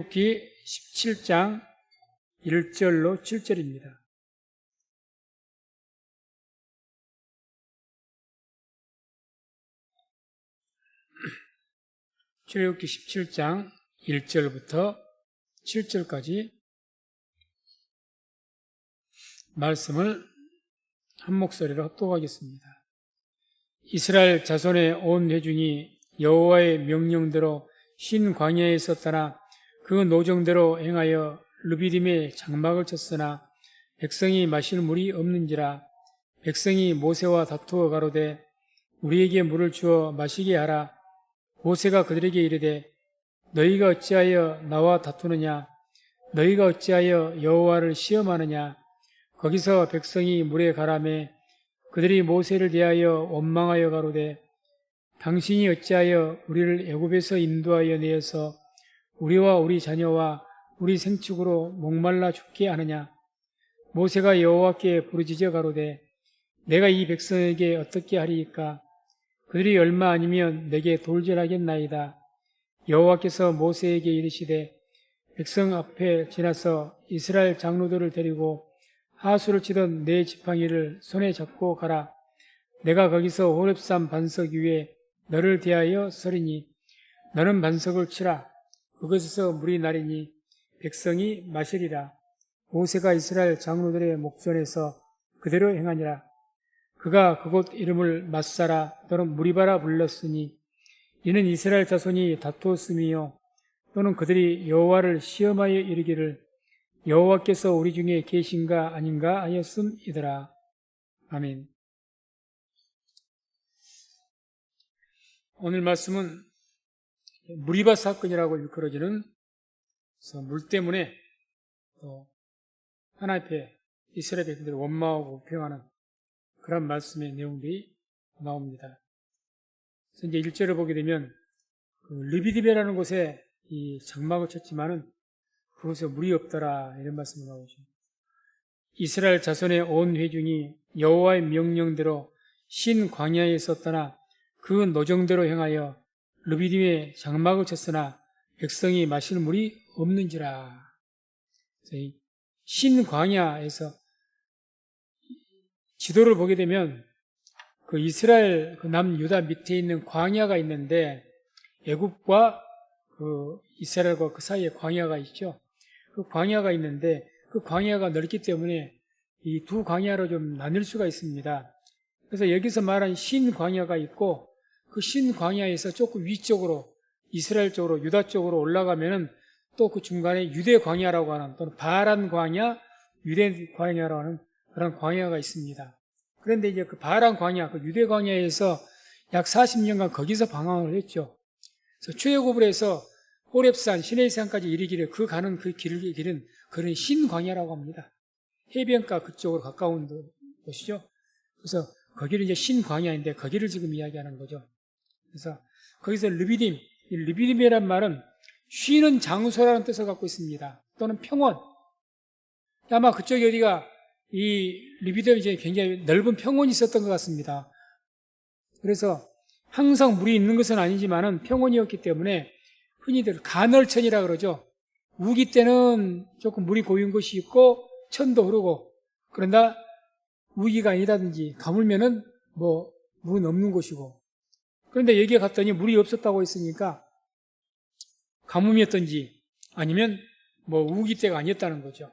출애굽기 17장 1절로 7절입니다. 출애굽기 17장 1절부터 7절까지 말씀을 한 목소리로 합독하겠습니다. 이스라엘 자손의 온 회중이 여호와의 명령대로 신 광야에서 떠나 그 노정대로 행하여 르비딤에 장막을 쳤으나 백성이 마실 물이 없는지라. 백성이 모세와 다투어 가로되 우리에게 물을 주어 마시게 하라. 모세가 그들에게 이르되 너희가 어찌하여 나와 다투느냐? 너희가 어찌하여 여호와를 시험하느냐? 거기서 백성이 물에 가라매 그들이 모세를 대하여 원망하여 가로되 당신이 어찌하여 우리를 애굽에서 인도하여 내어서 우리와 우리 자녀와 우리 생축으로 목말라 죽게 하느냐? 모세가 여호와께 부르짖어 가로되 내가 이 백성에게 어떻게 하리이까? 그들이 얼마 아니면 내게 돌절하겠나이다. 여호와께서 모세에게 이르시되 백성 앞에 지나서 이스라엘 장로들을 데리고 하수를 치던 네 지팡이를 손에 잡고 가라. 내가 거기서 호렙산 반석 위에 너를 대하여 서리니 너는 반석을 치라. 그것에서 물이 나리니 백성이 마시리라. 모세가 이스라엘 장로들의 목전에서 그대로 행하니라. 그가 그곳 이름을 맛사라 또는 무리바라 불렀으니 이는 이스라엘 자손이 다투었음이요 또는 그들이 여호와를 시험하여 이르기를 여호와께서 우리 중에 계신가 아닌가 하였음이더라. 아멘. 오늘 말씀은 무리바 사건이라고 일컬어지는 물 때문에 하나님 앞에 이스라엘 백성들을 원망하고 비평하는 그런 말씀의 내용들이 나옵니다. 그래서 이제 1절을 보게 되면 르비딤이라는 곳에 이 장막을 쳤지만은 그곳에 물이 없더라 이런 말씀이 나오죠. 이스라엘 자손의 온 회중이 여호와의 명령대로 신 광야에서 떠나 그 노정대로 행하여 르비딤에 장막을 쳤으나 백성이 마실 물이 없는지라. 신 광야에서 지도를 보게 되면 그 이스라엘 그 남유다 밑에 있는 광야가 있는데 애굽과 그 이스라엘과 그 사이에 광야가 있죠. 그 광야가 있는데 그 광야가 넓기 때문에 이 두 광야로 좀 나눌 수가 있습니다. 그래서 여기서 말한 신 광야가 있고 그 신 광야에서 조금 위쪽으로 이스라엘 쪽으로 유다 쪽으로 올라가면은 또 그 중간에 유대 광야라고 하는 또는 바란 광야, 유대 광야라고 하는 그런 광야가 있습니다. 그런데 이제 그 바란 광야, 그 유대 광야에서 약 40년간 거기서 방황을 했죠. 그래서 출애굽을 해서 호렙산, 시내산까지 이르기를 그 가는 그 길은 그런 신 광야라고 합니다. 해변가 그쪽으로 가까운 곳이죠. 그래서 거기를 이제 신 광야인데 거기를 지금 이야기하는 거죠. 그래서 거기서 르비딤이란 말은 쉬는 장소라는 뜻을 갖고 있습니다. 또는 평원. 아마 그쪽에 어디가 이 르비딤이 이제 굉장히 넓은 평원이 있었던 것 같습니다. 그래서 항상 물이 있는 것은 아니지만은 평원이었기 때문에 흔히들 간헐천이라 그러죠. 우기 때는 조금 물이 고인 곳이 있고 천도 흐르고 그런다 우기가 아니라든지 가물면은 뭐 물은 없는 곳이고 그런데 여기에 갔더니 물이 없었다고 했으니까 가뭄이었던지 아니면 뭐 우기 때가 아니었다는 거죠.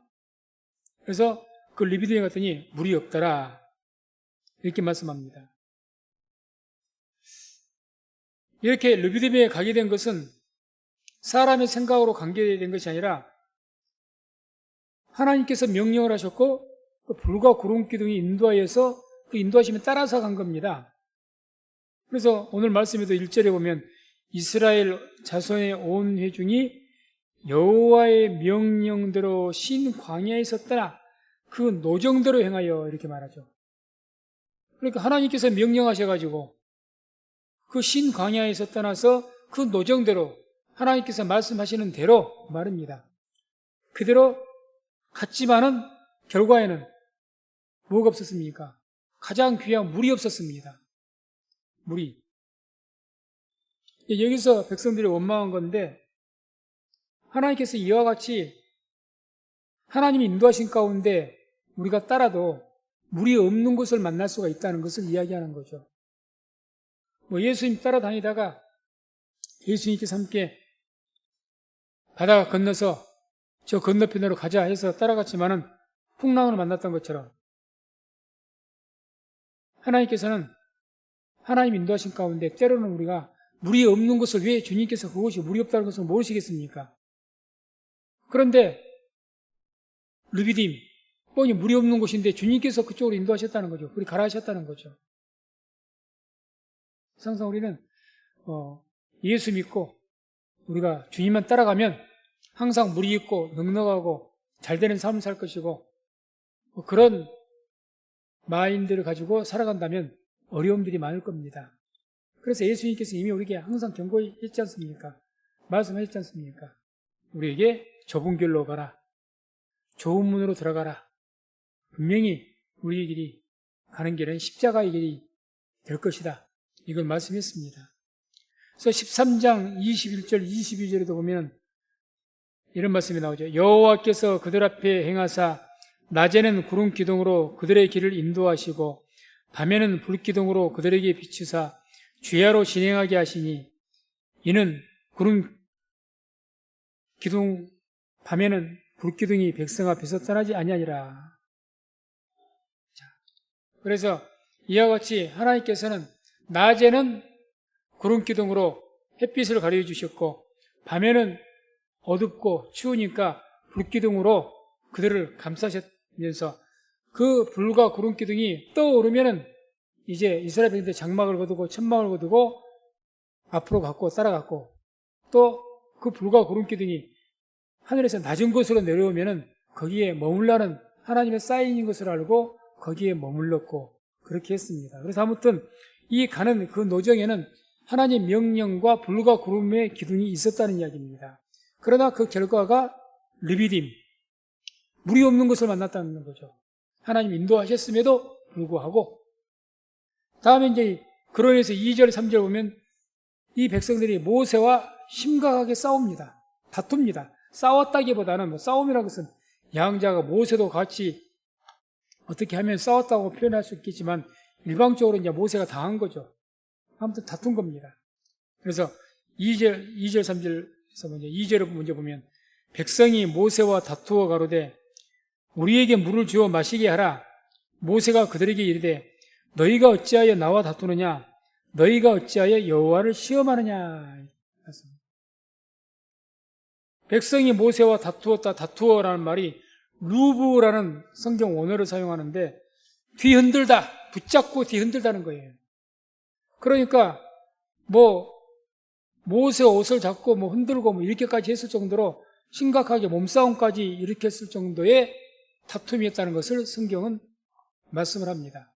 그래서 그 르비딤에 갔더니 물이 없더라 이렇게 말씀합니다. 이렇게 르비딤에 가게 된 것은 사람의 생각으로 관계된 것이 아니라 하나님께서 명령을 하셨고 그 불과 구름 기둥이 인도하여서 그 인도하심에 따라서 간 겁니다. 그래서 오늘 말씀에도 1절에 보면 이스라엘 자손의 온 회중이 여호와의 명령대로 신 광야에서 떠나 그 노정대로 행하여 이렇게 말하죠. 그러니까 하나님께서 명령하셔가지고 그 신 광야에서 떠나서 그 노정대로 하나님께서 말씀하시는 대로 말입니다. 그대로 갔지만은 결과에는 뭐가 없었습니까? 가장 귀한 물이 없었습니다. 물이. 여기서 백성들이 원망한 건데 하나님께서 이와 같이 하나님이 인도하신 가운데 우리가 따라도 물이 없는 곳을 만날 수가 있다는 것을 이야기하는 거죠. 예수님 따라다니다가 예수님께서 함께 바다 건너서 저 건너편으로 가자 해서 따라갔지만은 풍랑을 만났던 것처럼 하나님께서는 하나님 인도하신 가운데 때로는 우리가 물이 없는 곳을 왜 주님께서 그곳이 물이 없다는 것을 모르시겠습니까? 그런데 르비딤 뻔히 물이 없는 곳인데 주님께서 그쪽으로 인도하셨다는 거죠. 우리 가라 하셨다는 거죠. 항상 우리는 예수 믿고 우리가 주님만 따라가면 항상 물이 있고 넉넉하고 잘 되는 삶을 살 것이고 그런 마인드를 가지고 살아간다면 어려움들이 많을 겁니다. 그래서 예수님께서 이미 우리에게 항상 경고했지 않습니까? 말씀하셨지 않습니까? 우리에게 좁은 길로 가라. 좋은 문으로 들어가라. 분명히 우리의 길이 가는 길은 십자가의 길이 될 것이다. 이걸 말씀했습니다. 그래서 13장 21절 22절에도 보면 이런 말씀이 나오죠. 여호와께서 그들 앞에 행하사 낮에는 구름 기둥으로 그들의 길을 인도하시고 밤에는 불 기둥으로 그들에게 비추사 주야로 진행하게 하시니 이는 구름 기둥 밤에는 불 기둥이 백성 앞에서 떠나지 아니하니라. 그래서 이와 같이 하나님께서는 낮에는 구름 기둥으로 햇빛을 가려 주셨고 밤에는 어둡고 추우니까 불 기둥으로 그들을 감싸셨면서 그 불과 구름 기둥이 떠오르면은 이제 이스라엘 백성들 장막을 거두고 천막을 거두고 앞으로 갔고 따라갔고 또 그 불과 구름 기둥이 하늘에서 낮은 곳으로 내려오면은 거기에 머물라는 하나님의 사인인 것을 알고 거기에 머물렀고 그렇게 했습니다. 그래서 아무튼 이 가는 그 노정에는 하나님 명령과 불과 구름의 기둥이 있었다는 이야기입니다. 그러나 그 결과가 르비딤, 물이 없는 곳을 만났다는 거죠. 하나님 인도하셨음에도 불구하고 다음에 이제 그러면서 2절, 3절 보면 이 백성들이 모세와 심각하게 싸웁니다. 다툽니다. 싸웠다기보다는 싸움이라는 것은 양자가 모세도 같이 어떻게 하면 싸웠다고 표현할 수 있겠지만 일방적으로 이제 모세가 당한 거죠. 아무튼 다툰 겁니다. 그래서 2절, 3절에서 먼저 2절을 먼저 보면 백성이 모세와 다투어 가로되 우리에게 물을 주어 마시게 하라. 모세가 그들에게 이르되 너희가 어찌하여 나와 다투느냐? 너희가 어찌하여 여호와를 시험하느냐? 백성이 모세와 다투어라는 말이 루브라는 성경 원어를 사용하는데 뒤흔들다, 붙잡고 뒤흔들다는 거예요. 그러니까 모세 옷을 잡고 흔들고 이렇게까지 했을 정도로 심각하게 몸싸움까지 일으켰을 정도의 다툼이었다는 것을 성경은 말씀을 합니다.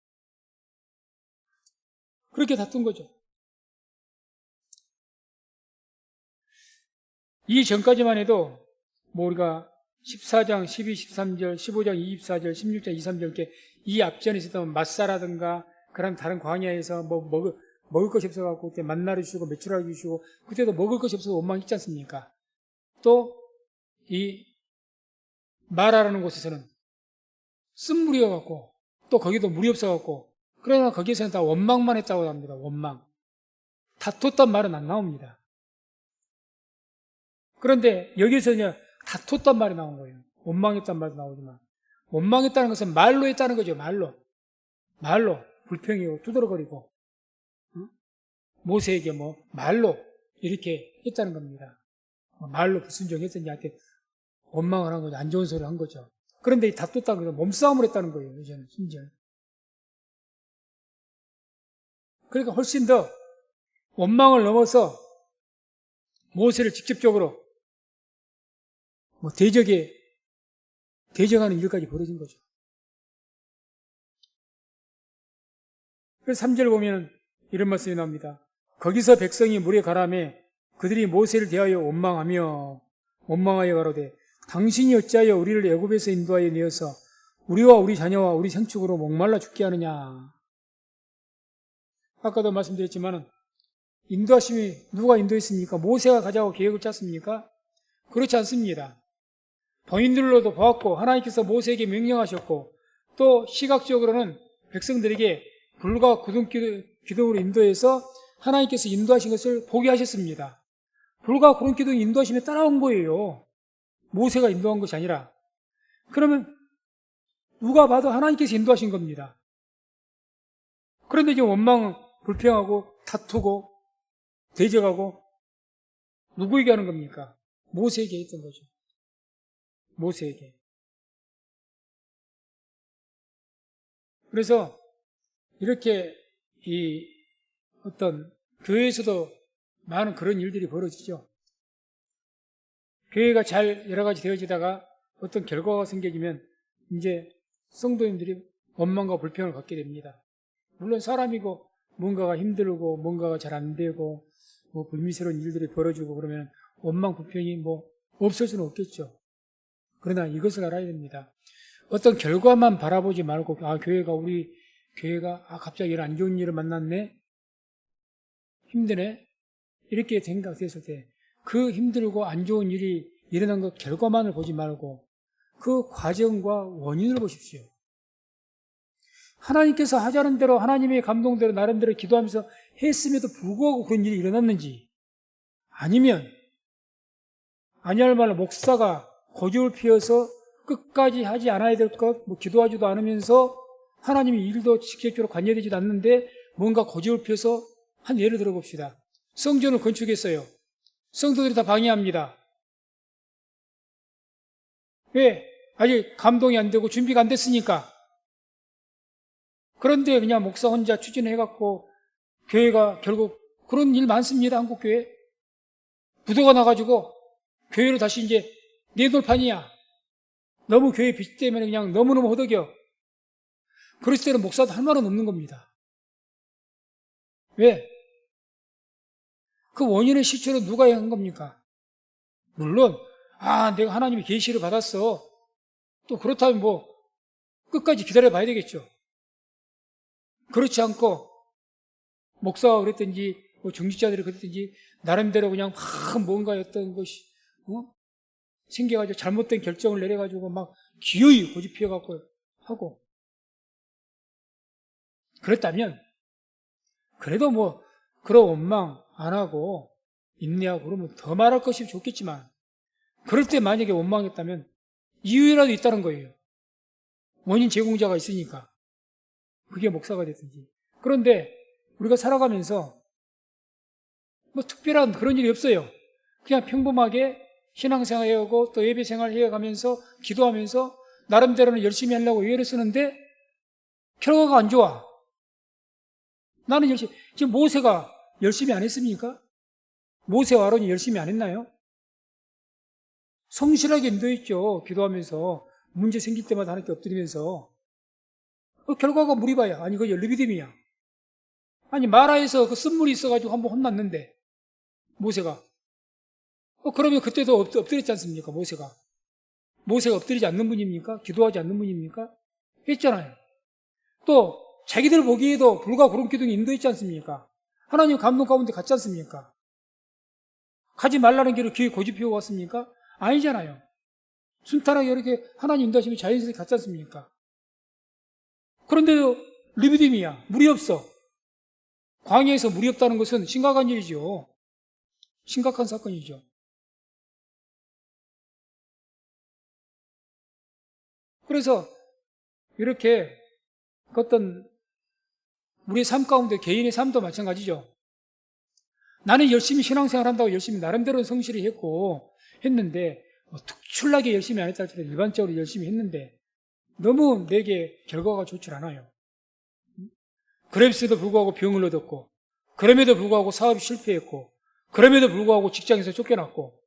그렇게 다툰 거죠. 이 전까지만 해도 우리가 14장 12, 13절, 15장 24절, 16장 23절 이렇게 이 앞전에 있었던 마사라든가 그런 다른 광야에서 먹을 것이 없어갖고 그때 만나를 주시고 메추라를 주시고 그때도 먹을 것이 없어서 원망했지 않습니까? 또 이 마라라는 곳에서는 쓴물이어갖고 또 거기도 물이 없어갖고 그러나 거기에서는 다 원망만 했다고 합니다. 원망. 다퉜단 말은 안 나옵니다. 그런데 여기서 그냥 다퉜단 말이 나온 거예요. 원망했단 말도 나오지만 원망했다는 것은 말로 했다는 거죠. 말로 불평이고 두드러거리고 모세에게 말로 이렇게 했다는 겁니다. 말로 불순종했더니 한테 원망을 한 거죠. 안 좋은 소리를 한 거죠. 그런데 다퉜다는 것은 몸싸움을 했다는 거예요. 이제는 심지어. 그러니까 훨씬 더 원망을 넘어서 모세를 직접적으로 대적하는 일까지 벌어진 거죠. 그래서 3절 보면 이런 말씀이 나옵니다. 거기서 백성이 물에 가라매 그들이 모세를 대하여 원망하여 가로되 당신이 어찌하여 우리를 애굽에서 인도하여 내어서 우리와 우리 자녀와 우리 생축으로 목말라 죽게 하느냐. 아까도 말씀드렸지만 인도하심이 누가 인도했습니까? 모세가 가자고 계획을 짰습니까? 그렇지 않습니다. 본인들로도 보았고 하나님께서 모세에게 명령하셨고 또 시각적으로는 백성들에게 불과 구름기둥으로 인도해서 하나님께서 인도하신 것을 보게 하셨습니다. 불과 구름기둥 인도하심에 따라온 거예요. 모세가 인도한 것이 아니라. 그러면 누가 봐도 하나님께서 인도하신 겁니다. 그런데 이제 원망, 불평하고 다투고 대적하고 누구에게 하는 겁니까? 모세에게 했던 거죠. 모세에게. 그래서 이렇게 이 어떤 교회에서도 많은 그런 일들이 벌어지죠. 교회가 잘 여러 가지 되어지다가 어떤 결과가 생겨지면 이제 성도님들이 원망과 불평을 갖게 됩니다. 물론 사람이고 뭔가가 힘들고 뭔가가 잘 안 되고 뭐 불미스러운 일들이 벌어지고 그러면 원망 불평이 뭐 없을 수는 없겠죠. 그러나 이것을 알아야 됩니다. 어떤 결과만 바라보지 말고 우리 교회가 갑자기 이런 안 좋은 일을 만났네, 힘드네, 이렇게 생각했을 때 그 힘들고 안 좋은 일이 일어난 것 결과만을 보지 말고 그 과정과 원인을 보십시오. 하나님께서 하자는 대로 하나님의 감동대로 나름대로 기도하면서 했음에도 불구하고 그런 일이 일어났는지, 아니면 아니할말로 목사가 고집을 피워서 끝까지 하지 않아야 될 것, 기도하지도 않으면서 하나님이 일도 직접적으로 관여되지도 않는데 뭔가 고집을 피워서 한 예를 들어봅시다. 성전을 건축했어요. 성도들이 다 방해합니다. 왜? 아직 감동이 안 되고 준비가 안 됐으니까. 그런데 그냥 목사 혼자 추진해갖고 교회가 결국 그런 일 많습니다. 한국교회. 부도가 나가지고 교회를 다시 이제 내돌판이야. 너무 교회 빚 때문에 그냥 너무너무 허덕여. 그랬을 때는 목사도 할 말은 없는 겁니다. 왜? 그 원인의 실체로 누가 한 겁니까? 물론 내가 하나님의 계시를 받았어. 또 그렇다면 끝까지 기다려 봐야 되겠죠. 그렇지 않고 목사가 그랬든지 중직자들이 그랬든지 나름대로 그냥 막 뭔가였던 것이 생겨가지고 잘못된 결정을 내려가지고 막 기어이 고집피워갖고 하고, 그랬다면 그래도 그런 원망 안 하고 인내하고 그러면 더 말할 것이 좋겠지만, 그럴 때 만약에 원망했다면 이유라도 있다는 거예요. 원인 제공자가 있으니까. 그게 목사가 됐든지. 그런데 우리가 살아가면서 특별한 그런 일이 없어요. 그냥 평범하게 신앙생활 해오고 또 예배생활 해가면서 기도하면서 나름대로는 열심히 하려고 애를 쓰는데 결과가 안 좋아. 나는 지금 모세가 열심히 안 했습니까? 모세와 아론이 열심히 안 했나요? 성실하게 인도했죠. 기도하면서 문제 생길 때마다 하나님께 엎드리면서. 결과가 무리바야. 아니 그거 르비딤이야. 아니 마라에서 그 쓴물이 있어가지고 한번 혼났는데 모세가. 그러면 그때도 엎드렸지 않습니까? 모세가 엎드리지 않는 분입니까? 기도하지 않는 분입니까? 했잖아요. 또 자기들 보기에도 불과 구름기둥이 인도했지 않습니까? 하나님 감동 가운데 갔지 않습니까? 가지 말라는 길을 귀에 고집피워 왔습니까? 아니잖아요. 순탄하게 이렇게 하나님 인도하시면 자연스럽게 갔지 않습니까? 그런데도 르비딤이야. 물이 없어. 광야에서 물이 없다는 것은 심각한 일이죠. 심각한 사건이죠. 그래서 이렇게 어떤 우리의 삶 가운데 개인의 삶도 마찬가지죠. 나는 열심히 신앙생활 한다고 열심히 나름대로 성실히 했는데 특출나게 열심히 안 했다 할지라도 일반적으로 열심히 했는데 너무 내게 결과가 좋지 않아요. 그럼에도 불구하고 병을 얻었고, 그럼에도 불구하고 사업이 실패했고, 그럼에도 불구하고 직장에서 쫓겨났고,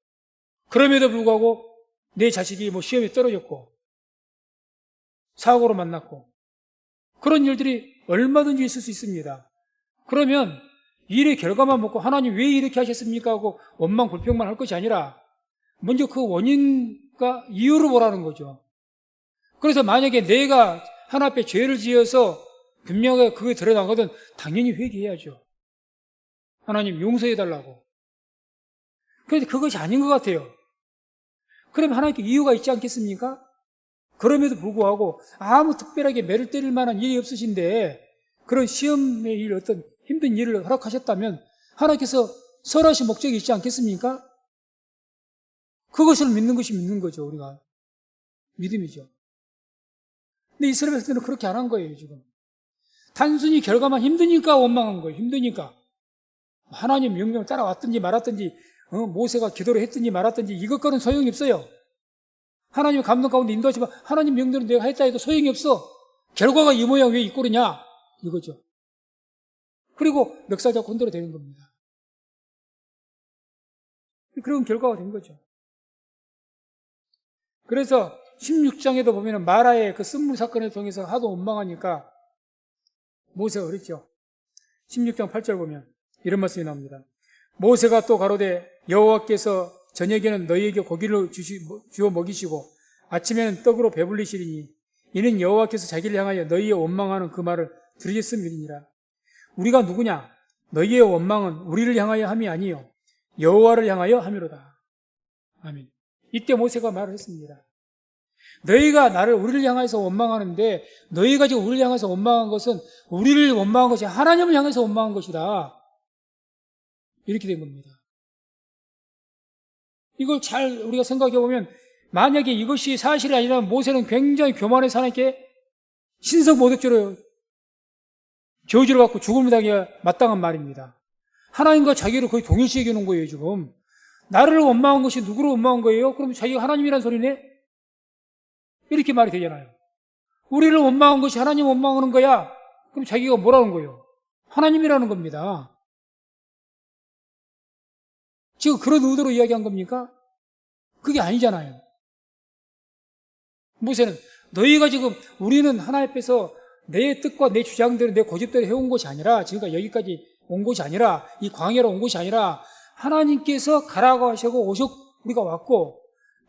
그럼에도 불구하고 내 자식이 시험에 떨어졌고, 사고로 만났고, 그런 일들이 얼마든지 있을 수 있습니다. 그러면 일의 결과만 먹고 하나님 왜 이렇게 하셨습니까 하고 원망 불평만 할 것이 아니라 먼저 그 원인과 이유를 보라는 거죠. 그래서 만약에 내가 하나님 앞에 죄를 지어서 분명하게 그게 드러나거든 당연히 회개해야죠. 하나님 용서해달라고. 그런데 그것이 아닌 것 같아요. 그럼 하나님께 이유가 있지 않겠습니까? 그럼에도 불구하고 아무 특별하게 매를 때릴 만한 일이 없으신데 그런 시험의 일, 어떤 힘든 일을 허락하셨다면 하나님께서 설하신 목적이 있지 않겠습니까? 그것을 믿는 것이 믿는 거죠, 우리가. 믿음이죠. 근데 이스라엘 백성들은 그렇게 안 한 거예요, 지금. 단순히 결과만 힘드니까 원망한 거예요, 힘드니까. 하나님 명령을 따라왔든지 말았든지, 모세가 기도를 했든지 말았든지, 이것과는 소용이 없어요. 하나님 감동 가운데 인도하지만 하나님 명령을 내가 했다 해도 소용이 없어. 결과가 이 모양 왜 이 꼴이냐? 이거죠. 그리고 멱살 잡고 흔들어 대는 겁니다. 그런 결과가 된 거죠. 그래서 16장에도 보면 마라의 그 쓴물 사건을 통해서 하도 원망하니까 모세가 그랬죠. 16장 8절 보면 이런 말씀이 나옵니다. 모세가 또 가로되 여호와께서 저녁에는 너희에게 고기를 주어 먹이시고 아침에는 떡으로 배불리시리니 이는 여호와께서 자기를 향하여 너희의 원망하는 그 말을 들으셨음이니라. 우리가 누구냐? 너희의 원망은 우리를 향하여 함이 아니요 여호와를 향하여 함이로다. 아멘. 이때 모세가 말을 했습니다. 너희가 우리를 향해서 원망하는데 너희가 지금 우리를 향해서 원망한 것은 우리를 원망한 것이 하나님을 향해서 원망한 것이다. 이렇게 된 겁니다. 이걸 잘 우리가 생각해 보면 만약에 이것이 사실이 아니라면 모세는 굉장히 교만해서 하나님께 신성모독죄로 저주를 받고 죽음을 당해 마땅한 말입니다. 하나님과 자기를 거의 동일시 여기는 거예요, 지금. 나를 원망한 것이 누구를 원망한 거예요? 그럼 자기가 하나님이란 소리네? 이렇게 말이 되잖아요. 우리를 원망한 것이 하나님 원망하는 거야? 그럼 자기가 뭐라는 거예요? 하나님이라는 겁니다. 지금 그런 의도로 이야기한 겁니까? 그게 아니잖아요. 모세는 너희가 지금 우리는 하나님 앞에서 내 뜻과 내 주장대로 내 고집대로 해온 것이 아니라 지금까지 여기까지 온 것이 아니라 이 광야로 온 것이 아니라 하나님께서 가라고 하시고 우리가 왔고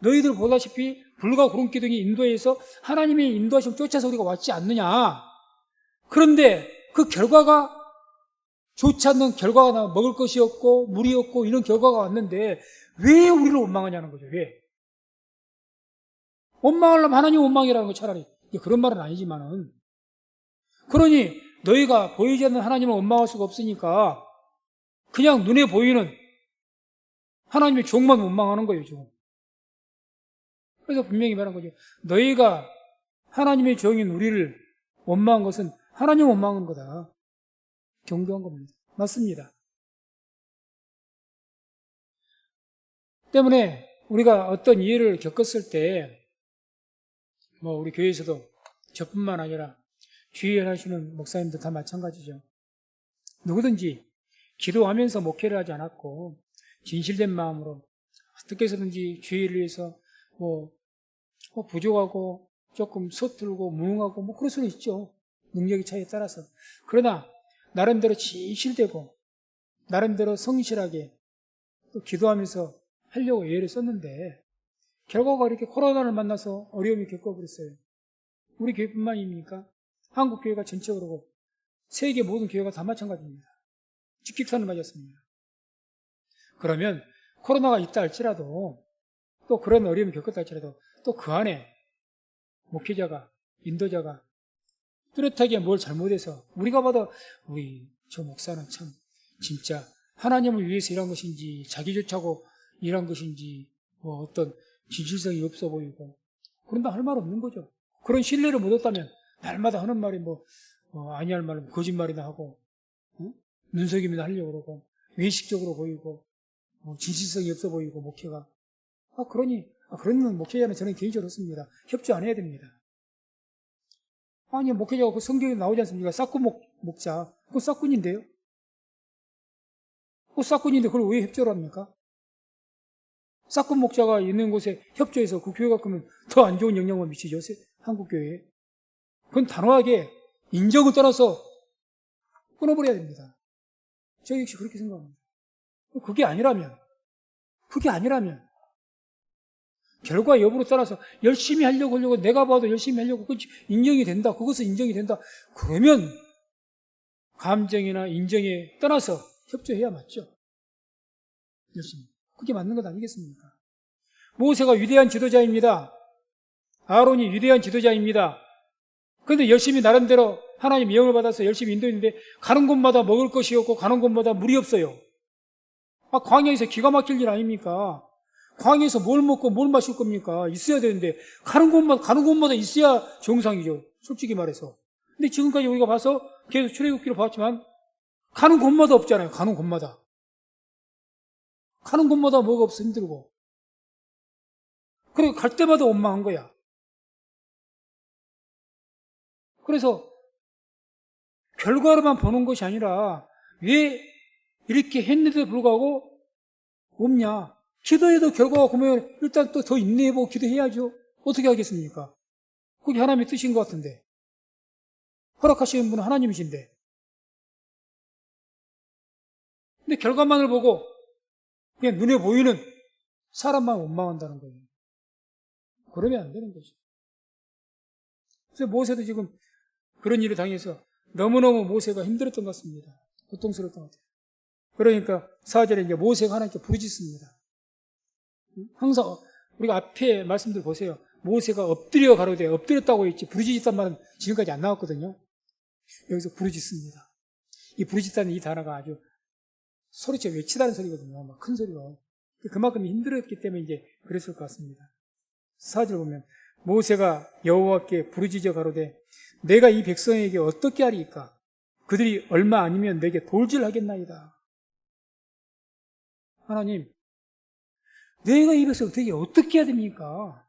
너희들 보다시피 불과 구름 기둥이 인도해서 하나님의 인도하심 쫓아서 우리가 왔지 않느냐. 그런데 그 결과가 좋지 않는 결과가 먹을 것이 없고 물이 없고 이런 결과가 왔는데 왜 우리를 원망하냐는 거죠. 왜? 원망하려면 하나님 원망이라는 거 차라리. 그런 말은 아니지만은. 그러니 너희가 보이지 않는 하나님을 원망할 수가 없으니까 그냥 눈에 보이는 하나님의 종만 원망하는 거예요, 지금. 그래서 분명히 말한 거죠. 너희가 하나님의 종인 우리를 원망한 것은 하나님 원망한 거다. 경고한 겁니다. 맞습니다. 때문에 우리가 어떤 일을 겪었을 때 우리 교회에서도 저뿐만 아니라 주의를 하시는 목사님도 다 마찬가지죠. 누구든지 기도하면서 목회를 하지 않았고 진실된 마음으로 어떻게 해서든지 주의를 위해서 부족하고 조금 서툴고 무능하고 그럴 수는 있죠. 능력의 차이에 따라서. 그러나 나름대로 진실되고 나름대로 성실하게 또 기도하면서 하려고 예를 썼는데 결과가 이렇게 코로나를 만나서 어려움이 겪어버렸어요. 우리 교회뿐만입니까? 한국 교회가 전체적으로 세계 모든 교회가 다 마찬가지입니다. 직격탄을 맞았습니다. 그러면 코로나가 있다 할지라도 또 그런 어려움이 겪었다 할지라도 또 그 안에 목회자가 인도자가 뚜렷하게 뭘 잘못해서 우리가 봐도 우리 저 목사는 참 진짜 하나님을 위해서 일한 것인지 자기 좋자고 일한 것인지 어떤 진실성이 없어 보이고 그런다 할 말 없는 거죠. 그런 신뢰를 못 얻다면 날마다 하는 말이 아니할 말은 거짓말이나 하고 눈속임이나 하려고 그러고 외식적으로 보이고 진실성이 없어 보이고 목회가 그런 목회자는 저는 개인적으로 없습니다. 협조 안 해야 됩니다. 아니 목회자가 그 성경에 나오지 않습니까? 싹군 목자 그거 싹군인데요. 그거 싹군인데 그걸 왜 협조를 합니까? 싹군 목자가 있는 곳에 협조해서 그 교회가 그러면 더 안 좋은 영향을 미치죠. 한국 교회에. 그건 단호하게 인정을 떠나서 끊어버려야 됩니다. 저 역시 그렇게 생각합니다. 그게 아니라면 결과 여부를 따라서 열심히 하려고 내가 봐도 열심히 하려고 인정이 된다. 그것은 인정이 된다. 그러면 감정이나 인정에 떠나서 협조해야 맞죠. 열심히. 그게 맞는 것 아니겠습니까? 모세가 위대한 지도자입니다. 아론이 위대한 지도자입니다. 그런데 열심히 나름대로 하나님 명을 받아서 열심히 인도했는데 가는 곳마다 먹을 것이 없고 가는 곳마다 물이 없어요. 광야에서 기가 막힐 일 아닙니까? 광야에서 뭘 먹고 뭘 마실 겁니까? 있어야 되는데 가는 곳마다 있어야 정상이죠. 솔직히 말해서. 근데 지금까지 우리가 봐서 계속 출애굽기로 봤지만 가는 곳마다 없잖아요. 가는 곳마다. 가는 곳마다 뭐가 없어 힘들고. 그리고 갈 때마다 원망한 거야. 그래서 결과로만 보는 것이 아니라 왜 이렇게 했는데도 불구하고 없냐. 기도해도 결과가 보면 일단 또 더 인내해보고 기도해야죠. 어떻게 하겠습니까? 그게 하나님의 뜻인 것 같은데. 허락하시는 분은 하나님이신데. 근데 결과만을 보고 그냥 눈에 보이는 사람만 원망한다는 거예요. 그러면 안 되는 거죠. 그래서 모세도 지금 그런 일을 당해서 너무너무 모세가 힘들었던 것 같습니다. 고통스러웠던 것 같아요. 그러니까 4절에 이제 모세가 하나님께 부르짖습니다. 항상 우리가 앞에 말씀들 보세요. 모세가 엎드려 가로되 엎드렸다고 했지 부르짖었단 말은 지금까지 안 나왔거든요. 여기서 부르짖습니다. 이 부르짖다는 이 단어가 아주 소리쳐 외치다는 소리거든요. 막 큰 소리로. 그만큼 힘들었기 때문에 이제 그랬을 것 같습니다. 4절 보면 모세가 여호와께 부르짖어 가로되 내가 이 백성에게 어떻게 하리이까? 그들이 얼마 아니면 내게 돌질하겠나이다. 하나님, 내가 이 백성을 되게 어떻게 해야 됩니까?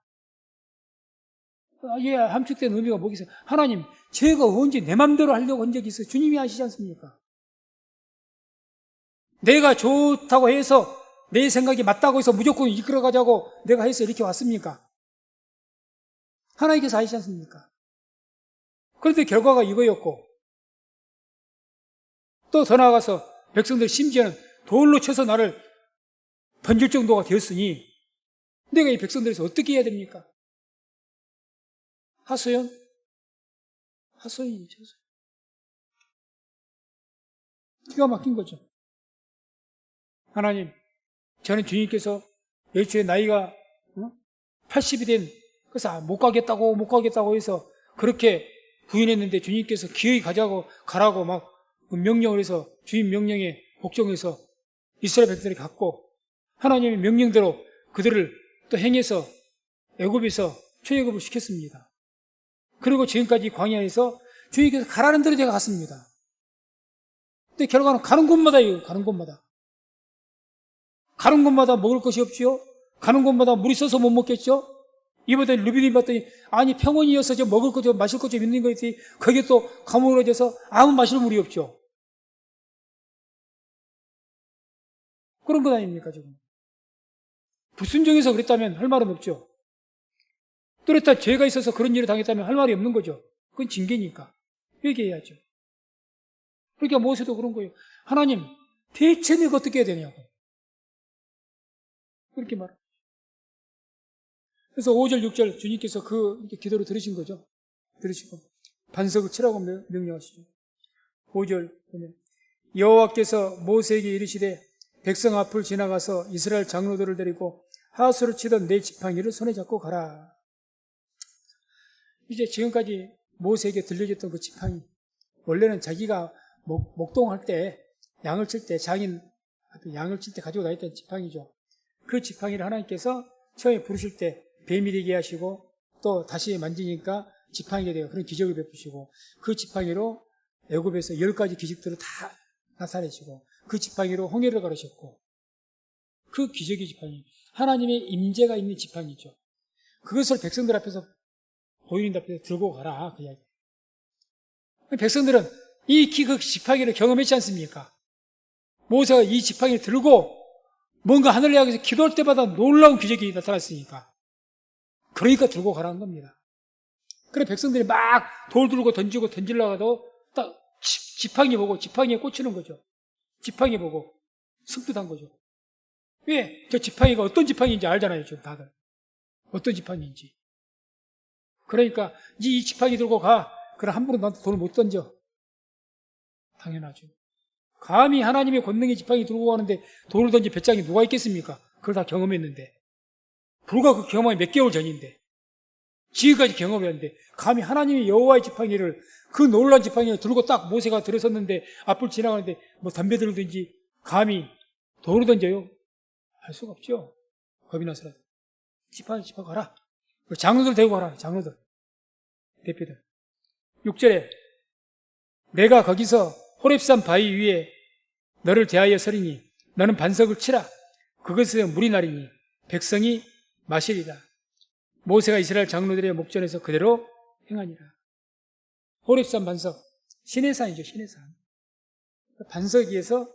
함축된 의미가 뭐겠어요? 하나님, 제가 언제 내 맘대로 하려고 한 적이 있어요? 주님이 아시지 않습니까? 내가 좋다고 해서 내 생각이 맞다고 해서 무조건 이끌어가자고 내가 해서 이렇게 왔습니까? 하나님께서 아시지 않습니까? 그런데 결과가 이거였고 또 더 나아가서 백성들 심지어는 돌로 쳐서 나를 던질 정도가 되었으니 내가 이 백성들에서 어떻게 해야 됩니까? 하소연? 하소연이죠. 기가 막힌 거죠. 하나님, 저는 주님께서 애초에 나이가 80이 된 그래서 못 가겠다고 해서 그렇게 부인했는데 주님께서 기어이 가라고 막 명령을 해서 주님 명령에 복종해서 이스라엘 백성들이 갔고 하나님의 명령대로 그들을 또 행해서 애굽에서 출애굽을 시켰습니다. 그리고 지금까지 광야에서 주님께서 가라는 대로 제가 갔습니다. 근데 결과는 가는 곳마다예요. 가는 곳마다. 가는 곳마다 먹을 것이 없지요. 가는 곳마다 물이 써서 못 먹겠죠. 이번에 루비님 봤더니 아니 평원이어서 저 먹을 것 좀 마실 것 좀 있는 거 있지. 거기에 또 가물어져서 아무 마실 물이 없죠. 그런 것 아닙니까 지금. 불순종해서 그랬다면 할 말은 없죠. 뚜렷한 죄가 있어서 그런 일을 당했다면 할 말이 없는 거죠. 그건 징계니까 회개해야죠. 그러니까 모세도 그런 거예요. 하나님 대체 내가 어떻게 해야 되냐고 그렇게 말합니다. 그래서 5절 6절 주님께서 그 기도를 들으신 거죠. 들으시고 반석을 치라고 명령하시죠. 5절 보면 여호와께서 모세에게 이르시되 백성 앞을 지나가서 이스라엘 장로들을 데리고 하수를 치던 내 지팡이를 손에 잡고 가라. 이제 지금까지 모세에게 들려줬던 그 지팡이, 원래는 자기가 목동할 때 양을 칠 때 장인 양을 칠 때 가지고 다녔던 지팡이죠. 그 지팡이를 하나님께서 처음에 부르실 때 뱀이 되게 하시고 또 다시 만지니까 지팡이가 돼요. 그런 기적을 베푸시고 그 지팡이로 애굽에서 10가지 기적들을 다 나타내시고 그 지팡이로 홍해를 가르셨고 그 기적의 지팡이, 하나님의 임재가 있는 지팡이죠. 그것을 백성들 앞에서 보이는 앞에서 들고 가라 그 이야기. 백성들은 그 지팡이를 경험했지 않습니까? 모세가 이 지팡이를 들고 뭔가 하늘을 향해서 기도할 때마다 놀라운 기적이 나타났으니까 그러니까 들고 가라는 겁니다. 그래 백성들이 막 돌 들고 던지려고 해도 딱 지팡이 보고 지팡이에 꽂히는 거죠. 지팡이 보고 승뜻한 거죠. 왜? 저 지팡이가 어떤 지팡이인지 알잖아요. 지금 다들. 어떤 지팡이인지. 그러니까 이 지팡이 들고 가. 그럼 함부로 나한테 돌을 못 던져. 당연하죠. 감히 하나님의 권능의 지팡이 들고 가는데 돌을 던질 배짱이 누가 있겠습니까? 그걸 다 경험했는데. 불과 그 경험이 몇 개월 전인데, 지금까지 경험했는데, 감히 하나님이 여호와의 지팡이를, 그 놀라운 지팡이를 들고 딱 모세가 들어섰는데, 앞을 지나가는데, 뭐 담배 들든지, 감히 돌을 던져요? 할 수가 없죠. 겁이 나서라도. 지팡이 가라. 장로들 데리고 가라. 장로들. 대표들. 6절에 내가 거기서 호렙산 바위 위에 너를 대하여 서리니 너는 반석을 치라. 그것에 물이 나리니 백성이 마시리라. 모세가 이스라엘 장로들의 목전에서 그대로 행하니라. 호렙산 반석, 시내산이죠. 시내산. 반석 위에서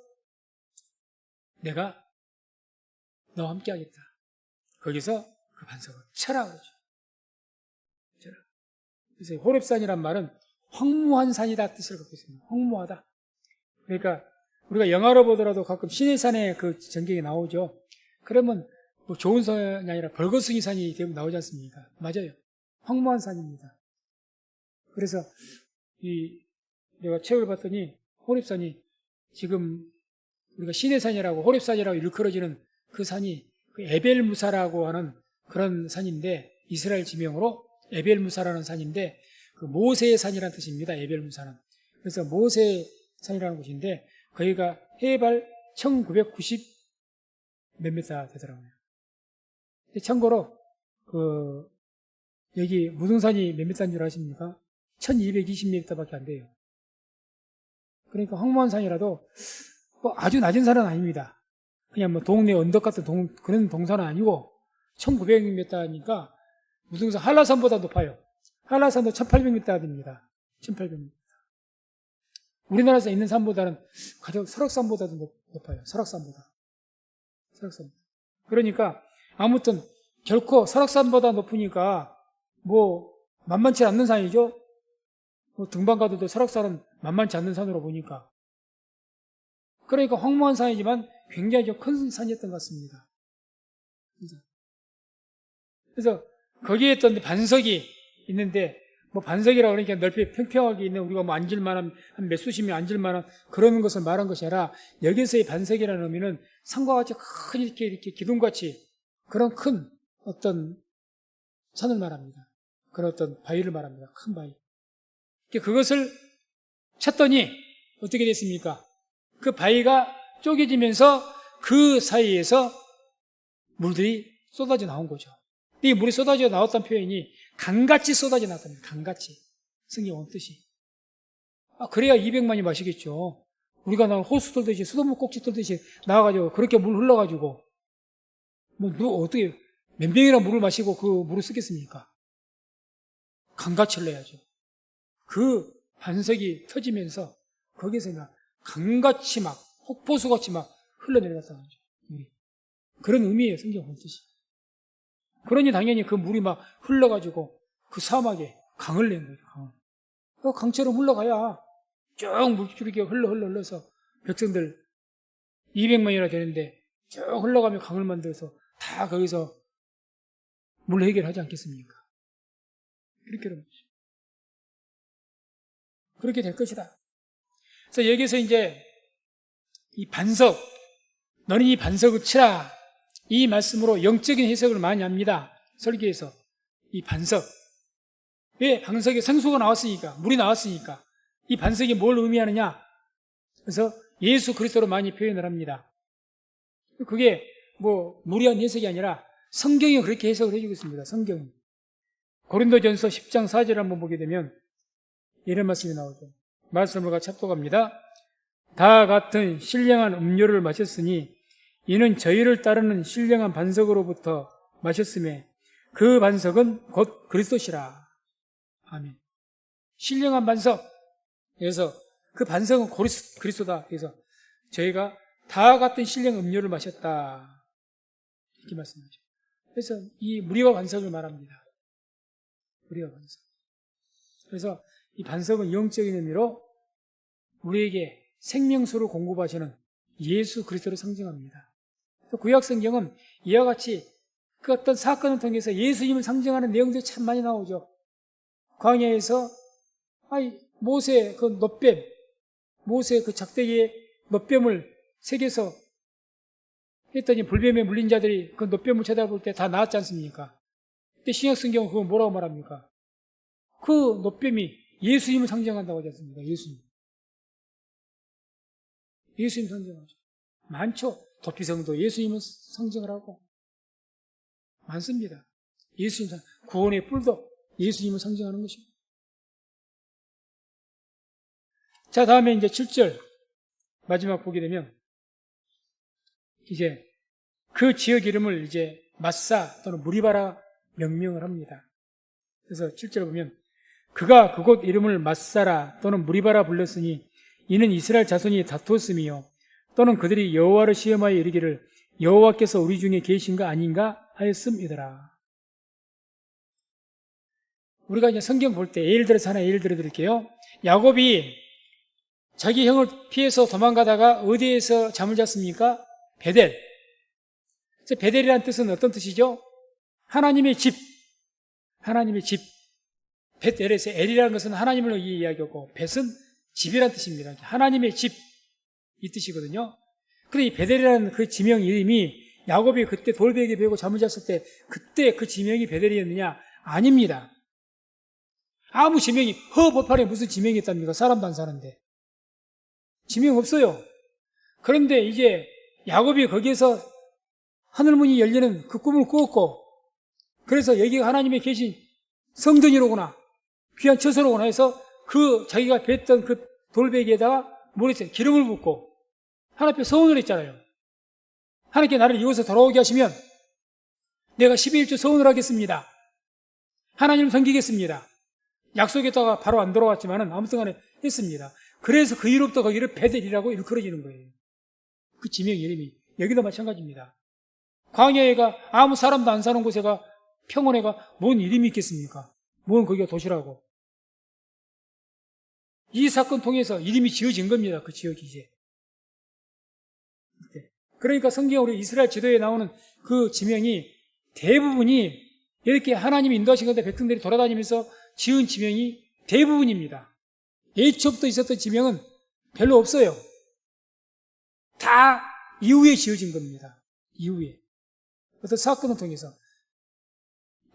내가 너와 함께 하겠다. 거기서 그 반석을 쳐라 그러죠. 쳐라. 그래서 호렙산이란 말은 황무한 산이다 뜻을 갖고 있습니다. 황무하다. 그러니까 우리가 영화로 보더라도 가끔 시내산에 그 전경이 나오죠. 그러면 뭐 좋은 산이 아니라 벌거숭이 산이 대부분 나오지 않습니까? 맞아요. 황무한 산입니다. 그래서 내가 책을 봤더니 호렙산이 지금 우리가 시내산이라고 호렙산이라고 일컬어지는 그 산이 그 에벨무사라고 하는 그런 산인데, 이스라엘 지명으로 에벨무사라는 산인데, 그 모세의 산이라는 뜻입니다. 에벨무사는. 그래서 모세의 산이라는 곳인데, 거기가 해발 1990 몇 미터 되더라고요. 참고로 여기 무등산이 몇 미터인 줄 아십니까? 1220m밖에 안 돼요. 그러니까 황무한 산이라도 뭐 아주 낮은 산은 아닙니다. 그냥 뭐 동네 언덕 같은 그런 동산은 아니고 1900m니까 무등산 한라산보다 높아요. 한라산도 1800m 됩니다. 1800m. 우리나라에서 있는 산보다는 가장 설악산보다도 높아요. 설악산보다. 그러니까 아무튼 결코 설악산보다 높으니까 뭐 만만치 않는 산이죠. 뭐 등반 가도 설악산은 만만치 않는 산으로 보니까. 그러니까 황무한 산이지만 굉장히 좀 큰 산이었던 것 같습니다. 그래서 거기에 있던 반석이 있는데, 뭐 반석이라 그러니까 넓이 평평하게 있는 우리가 뭐 앉을만한 한 몇 수십 명 앉을만한 그런 것을 말한 것이 아니라, 여기서의 반석이라는 의미는 산과 같이 큰 이렇게 기둥같이 그런 큰 어떤 산을 말합니다. 그런 어떤 바위를 말합니다. 큰 바위. 그것을 쳤더니 어떻게 됐습니까? 그 바위가 쪼개지면서 그 사이에서 물들이 쏟아져 나온 거죠. 이 물이 쏟아져 나왔다는 표현이 강같이 쏟아져 나왔답니다. 강같이. 성경 뜻이. 그래야 200만이 마시겠죠. 우리가 호수 털듯이, 수돗물 꼭지 털듯이 나와가지고 그렇게 물 흘러가지고 어떻게 몇 명이나 물을 마시고 그 물을 쓰겠습니까? 강같이 흘러야죠. 그 반석이 터지면서 거기서 강같이 막 폭포수같이 막 흘러내려갔다는 거죠. 그런 의미예요. 성경 본 뜻이. 그러니 당연히 그 물이 막 흘러가지고 그 사막에 강을 낸 거죠. 강을. 강처럼 흘러가야 쭉 물줄기 흘러서 백성들 200만이나 되는데 쭉 흘러가며 강을 만들어서 다 거기서 물 해결하지 않겠습니까? 그렇게 되는 거죠. 그렇게 될 것이다. 그래서 여기서 이제 이 반석, 너는 이 반석을 치라. 이 말씀으로 영적인 해석을 많이 합니다. 설교에서. 이 반석. 왜? 반석에 생수가 나왔으니까, 물이 나왔으니까. 이 반석이 뭘 의미하느냐? 그래서 예수 그리스도로 많이 표현을 합니다. 그게 뭐 무리한 해석이 아니라 성경이 그렇게 해석을 해주고 있습니다. 성경이. 고린도전서 10장 4절을 한번 보게 되면 이런 말씀이 나오죠. 말씀을 같이 합독합니다. 다 같은 신령한 음료를 마셨으니 이는 저희를 따르는 신령한 반석으로부터 마셨음에 그 반석은 곧 그리스도시라. 아멘. 신령한 반석. 그래서 그 반석은 그리스도다. 그래서 저희가 다 같은 신령 음료를 마셨다. 이렇게 말씀하죠. 그래서 이 무리와 반석을 말합니다. 무리와 반석. 그래서 이 반석은 영적인 의미로 우리에게 생명수를 공급하시는 예수 그리스도를 상징합니다. 구약 성경은 이와 같이 그 어떤 사건을 통해서 예수님을 상징하는 내용들이 참 많이 나오죠. 광야에서 모세 그 놋뱀, 모세 그 작대기에 놋뱀을 새겨서 했더니 불뱀에 물린 자들이 그 노뱀을 쳐다볼 때 다 나았지 않습니까? 근데 신약성경은 그거 뭐라고 말합니까? 그 노뱀이 예수님을 상징한다고 하지 않습니까? 예수님 상징하죠. 많죠. 도피성도 예수님을 상징을 하고 많습니다. 예수님 구원의 뿔도 예수님을 상징하는 것입니다. 자, 다음에 이제 7절 마지막 보게 되면 이제 그 지역 이름을 이제 마사 또는 무리바라 명명을 합니다. 그래서 7절 보면 그가 그곳 이름을 마사라 또는 무리바라 불렀으니 이는 이스라엘 자손이 다투었음이요 또는 그들이 여호와를 시험하여 이르기를 여호와께서 우리 중에 계신가 아닌가 하였음이더라. 우리가 이제 성경 볼 때 예를 들어서 하나 예를 들어 드릴게요. 야곱이 자기 형을 피해서 도망가다가 어디에서 잠을 잤습니까? 베델. 베델이라는 뜻은 어떤 뜻이죠? 하나님의 집. 하나님의 집. 벳엘에서 엘이라는 것은 하나님을 이야기하고 벳은 집이라는 뜻입니다. 하나님의 집. 이 뜻이거든요. 그런데 이 베델이라는 그 지명 이름이 야곱이 그때 돌베개 베고 잠을 잤을 때 그때 그 지명이 베델이었느냐? 아닙니다. 아무 지명이 허벌판에 무슨 지명이 있답니까? 사람도 안 사는데. 지명 없어요. 그런데 이제 야곱이 거기에서 하늘문이 열리는 그 꿈을 꾸었고 그래서 여기가 하나님의 계신 성전이로구나 귀한 처소로구나 해서 그 자기가 뵀던 그 돌베개에다가 뭘 했어요? 기름을 붓고 하나님 앞에 서원을 했잖아요. 하나님께 나를 이곳에 돌아오게 하시면 내가 12일째 서원을 하겠습니다. 하나님을 섬기겠습니다. 약속했다가 바로 안 돌아왔지만은 아무튼 간에 했습니다. 그래서 그 이름부터 거기를 베델이라고 일컬어지는 거예요. 그 지명 이름이. 여기도 마찬가지입니다. 광야에가 아무 사람도 안 사는 곳에가 평원에가 뭔 이름이 있겠습니까? 뭔 거기가 도시라고. 이 사건 통해서 이름이 지어진 겁니다. 그 지역이 이제. 그러니까 성경으로 이스라엘 지도에 나오는 그 지명이 대부분이 이렇게 하나님이 인도하신 건데 백성들이 돌아다니면서 지은 지명이 대부분입니다. 애초부터 있었던 지명은 별로 없어요. 다 이후에 지어진 겁니다. 이후에. 어떤 사건을 통해서.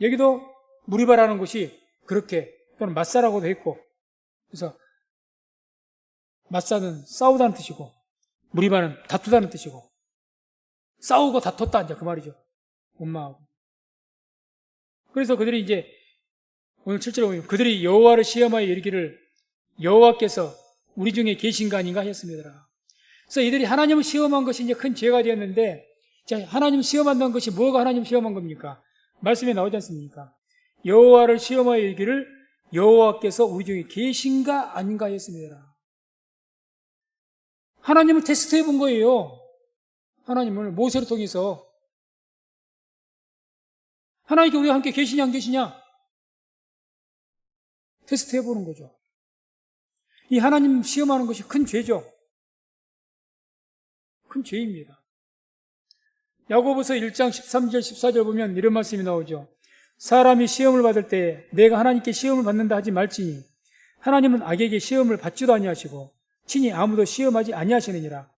여기도 무리바라는 곳이 그렇게 또는 마사라고도 했고 그래서 마사는 싸우다는 뜻이고 무리바는 다투다는 뜻이고 싸우고 다퉜다 이제 그 말이죠. 엄마하고. 그래서 그들이 이제 오늘 7절에 보면 그들이 여호와를 시험하여 이르기를 여호와께서 우리 중에 계신가 아닌가 하였습니다. 그래서 이들이 하나님을 시험한 것이 이제 큰 죄가 되었는데 자, 하나님을 시험한다는 것이 뭐가 하나님을 시험한 겁니까? 말씀에 나오지 않습니까? 여호와를 시험하여 이르기를 여호와께서 우리 중에 계신가 아닌가 하였습니다. 하나님을 테스트해 본 거예요. 하나님을 모세를 통해서 하나님께 우리와 함께 계시냐 안 계시냐 테스트해 보는 거죠. 이 하나님 시험하는 것이 큰 죄죠. 큰 죄입니다. 야고보서 1장 13절 14절 보면 이런 말씀이 나오죠. 사람이 시험을 받을 때 내가 하나님께 시험을 받는다 하지 말지니 하나님은 악에게 시험을 받지도 아니하시고 친히 아무도 시험하지 아니하시느니라.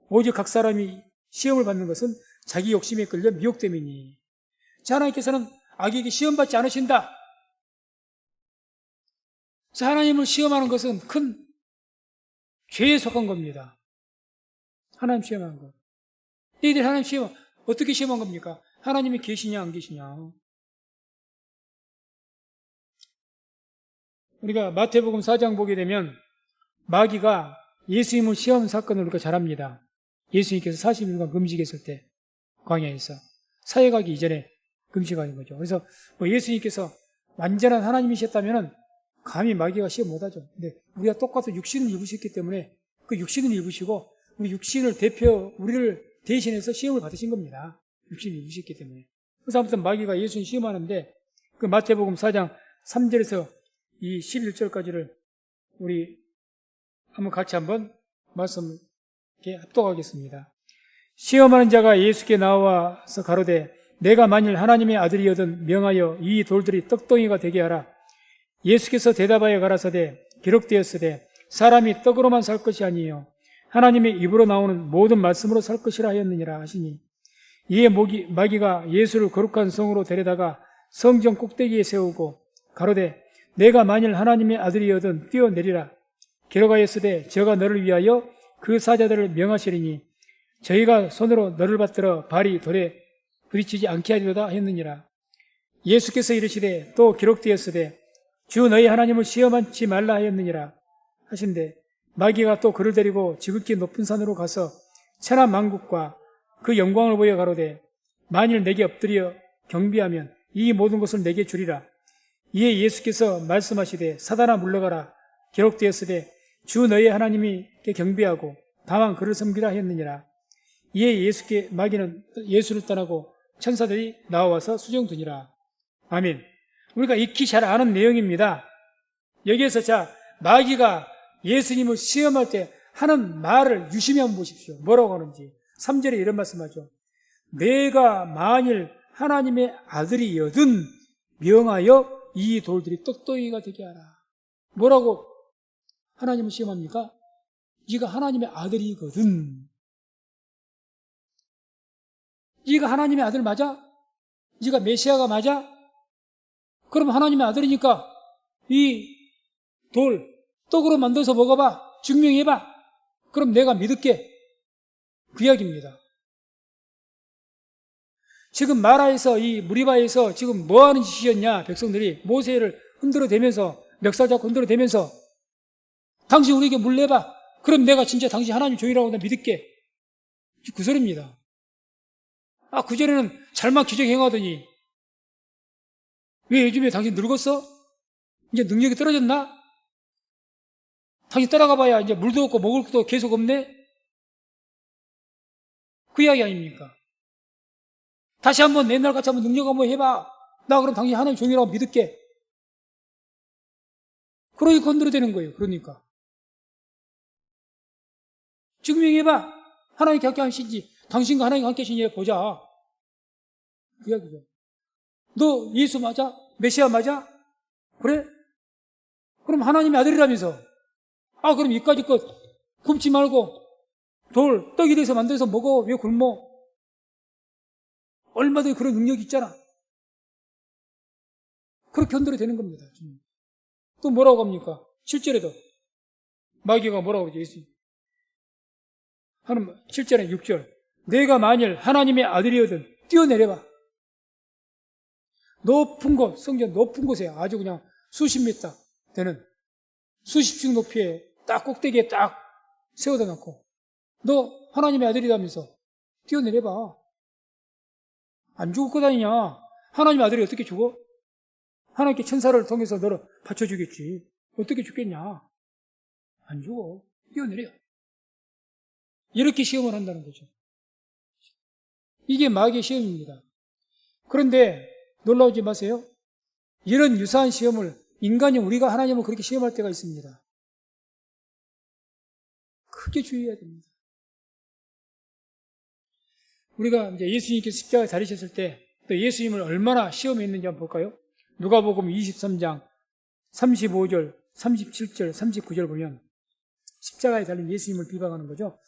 오직 각 사람이 시험을 받는 것은 자기 욕심에 끌려 미혹됨이니. 자, 하나님께서는 악에게 시험받지 않으신다. 자, 하나님을 시험하는 것은 큰 죄에 속한 겁니다. 하나님 시험하는 것. 너희들 하나님 시험 어떻게 시험한 겁니까? 하나님이 계시냐 안 계시냐. 우리가 마태복음 4장 보게 되면 마귀가 예수님을 시험 사건을 우리가 잘 압니다. 예수님께서 40일간 금식했을 때 광야에서 사역하기 이전에 금식하는 거죠. 그래서 예수님께서 완전한 하나님이셨다면 감히 마귀가 시험 못하죠. 근데 우리가 똑같은 육신을 입으셨기 때문에 그 육신을 입으시고 우리 육신을 우리를 대신해서 시험을 받으신 겁니다. 육신을 입으셨기 때문에. 그래서 아무튼 마귀가 예수님 시험하는데 그 마태복음 4장 3절에서 이 11절까지를 우리 같이 한번 말씀 합독하겠습니다. 시험하는 자가 예수께 나와서 가로되 내가 만일 하나님의 아들이여든 명하여 이 돌들이 떡덩이가 되게 하라. 예수께서 대답하여 가라사대 기록되었으되 사람이 떡으로만 살 것이 아니요 하나님의 입으로 나오는 모든 말씀으로 살 것이라 하였느니라 하시니 이에 마귀가 예수를 거룩한 성으로 데려다가 성전 꼭대기에 세우고 가로되 내가 만일 하나님의 아들이거든 뛰어내리라. 기록하였으되 저가 너를 위하여 그 사자들을 명하시리니 저희가 손으로 너를 받들어 발이 돌에 부딪히지 않게 하리로다 했느니라. 예수께서 이르시되 또 기록되었으되 주 너희 하나님을 시험하지 말라 하였느니라 하신대 마귀가 또 그를 데리고 지극히 높은 산으로 가서 천하 만국과 그 영광을 보여 가로되 만일 내게 엎드려 경배하면 이 모든 것을 내게 주리라. 이에 예수께서 말씀하시되 사단아 물러가라. 기록되었으되 주 너희 하나님께 경배하고 다만 그를 섬기라 했느니라. 이에 마귀는 예수를 떠나고 천사들이 나와서 수종드니라. 아멘. 우리가 익히 잘 아는 내용입니다. 여기에서 마귀가 예수님을 시험할 때 하는 말을 유심히 한번 보십시오. 뭐라고 하는지. 3절에 이런 말씀하죠. 내가 만일 하나님의 아들이여든 명하여 이 돌들이 떡덩이가 되게 하라. 뭐라고 하나님을 시험합니까? 네가 하나님의 아들이거든. 네가 하나님의 아들 맞아? 네가 메시아가 맞아? 그럼 하나님의 아들이니까 이 돌 떡으로 만들어서 먹어봐. 증명해봐. 그럼 내가 믿을게. 그 이야기입니다. 지금 마라에서 이 무리바에서 지금 뭐 하는 짓이었냐? 백성들이 모세를 흔들어대면서 멱살 잡고 흔들어대면서 당신 우리에게 물 내봐. 그럼 내가 진짜 당신 하나님 종이라고 내가 믿을게. 그 소리입니다. 그전에는 잘만 기적 행하더니 왜 요즘에 당신 늙었어? 이제 능력이 떨어졌나? 당신 따라가 봐야 이제 물도 없고 먹을 것도 계속 없네? 그 이야기 아닙니까? 다시 한번 옛날 같이 한번 능력 한번 해봐. 나 그럼 당신 하나님 종이라고 믿을게. 그러니까 건드려대는 거예요. 그러니까. 증명해봐. 하나님께 함께 하신지, 당신과 하나님과 함께 하신지 보자. 그 이야기죠. 너 예수 맞아? 메시아 맞아? 그래? 그럼 하나님의 아들이라면서. 그럼 이까짓 것 굶지 말고 떡이 돼서 만들어서 먹어. 왜 굶어? 얼마든지 그런 능력이 있잖아. 그렇게 건드려대는 겁니다. 또 뭐라고 합니까? 7절에도 마귀가 뭐라고 하죠? 예수님. 7절에 6절. 내가 만일 하나님의 아들이거든 뛰어내려봐. 높은 곳, 성전 높은 곳에 아주 그냥 수십 미터 되는 수십 층 높이에 딱 꼭대기에 딱 세워다 놓고 너 하나님의 아들이라면서 뛰어내려봐. 안 죽을 거 아니냐? 하나님의 아들이 어떻게 죽어? 하나님께 천사를 통해서 너를 받쳐주겠지. 어떻게 죽겠냐? 안 죽어. 뛰어내려. 이렇게 시험을 한다는 거죠. 이게 마귀의 시험입니다. 그런데 놀라우지 마세요. 이런 유사한 시험을 인간이 우리가 하나님을 그렇게 시험할 때가 있습니다. 크게 주의해야 됩니다. 우리가 이제 예수님께서 십자가에 달리셨을 때 또 예수님을 얼마나 시험했는지 한번 볼까요? 누가복음 23장 35절, 37절, 39절 보면 십자가에 달린 예수님을 비방하는 거죠.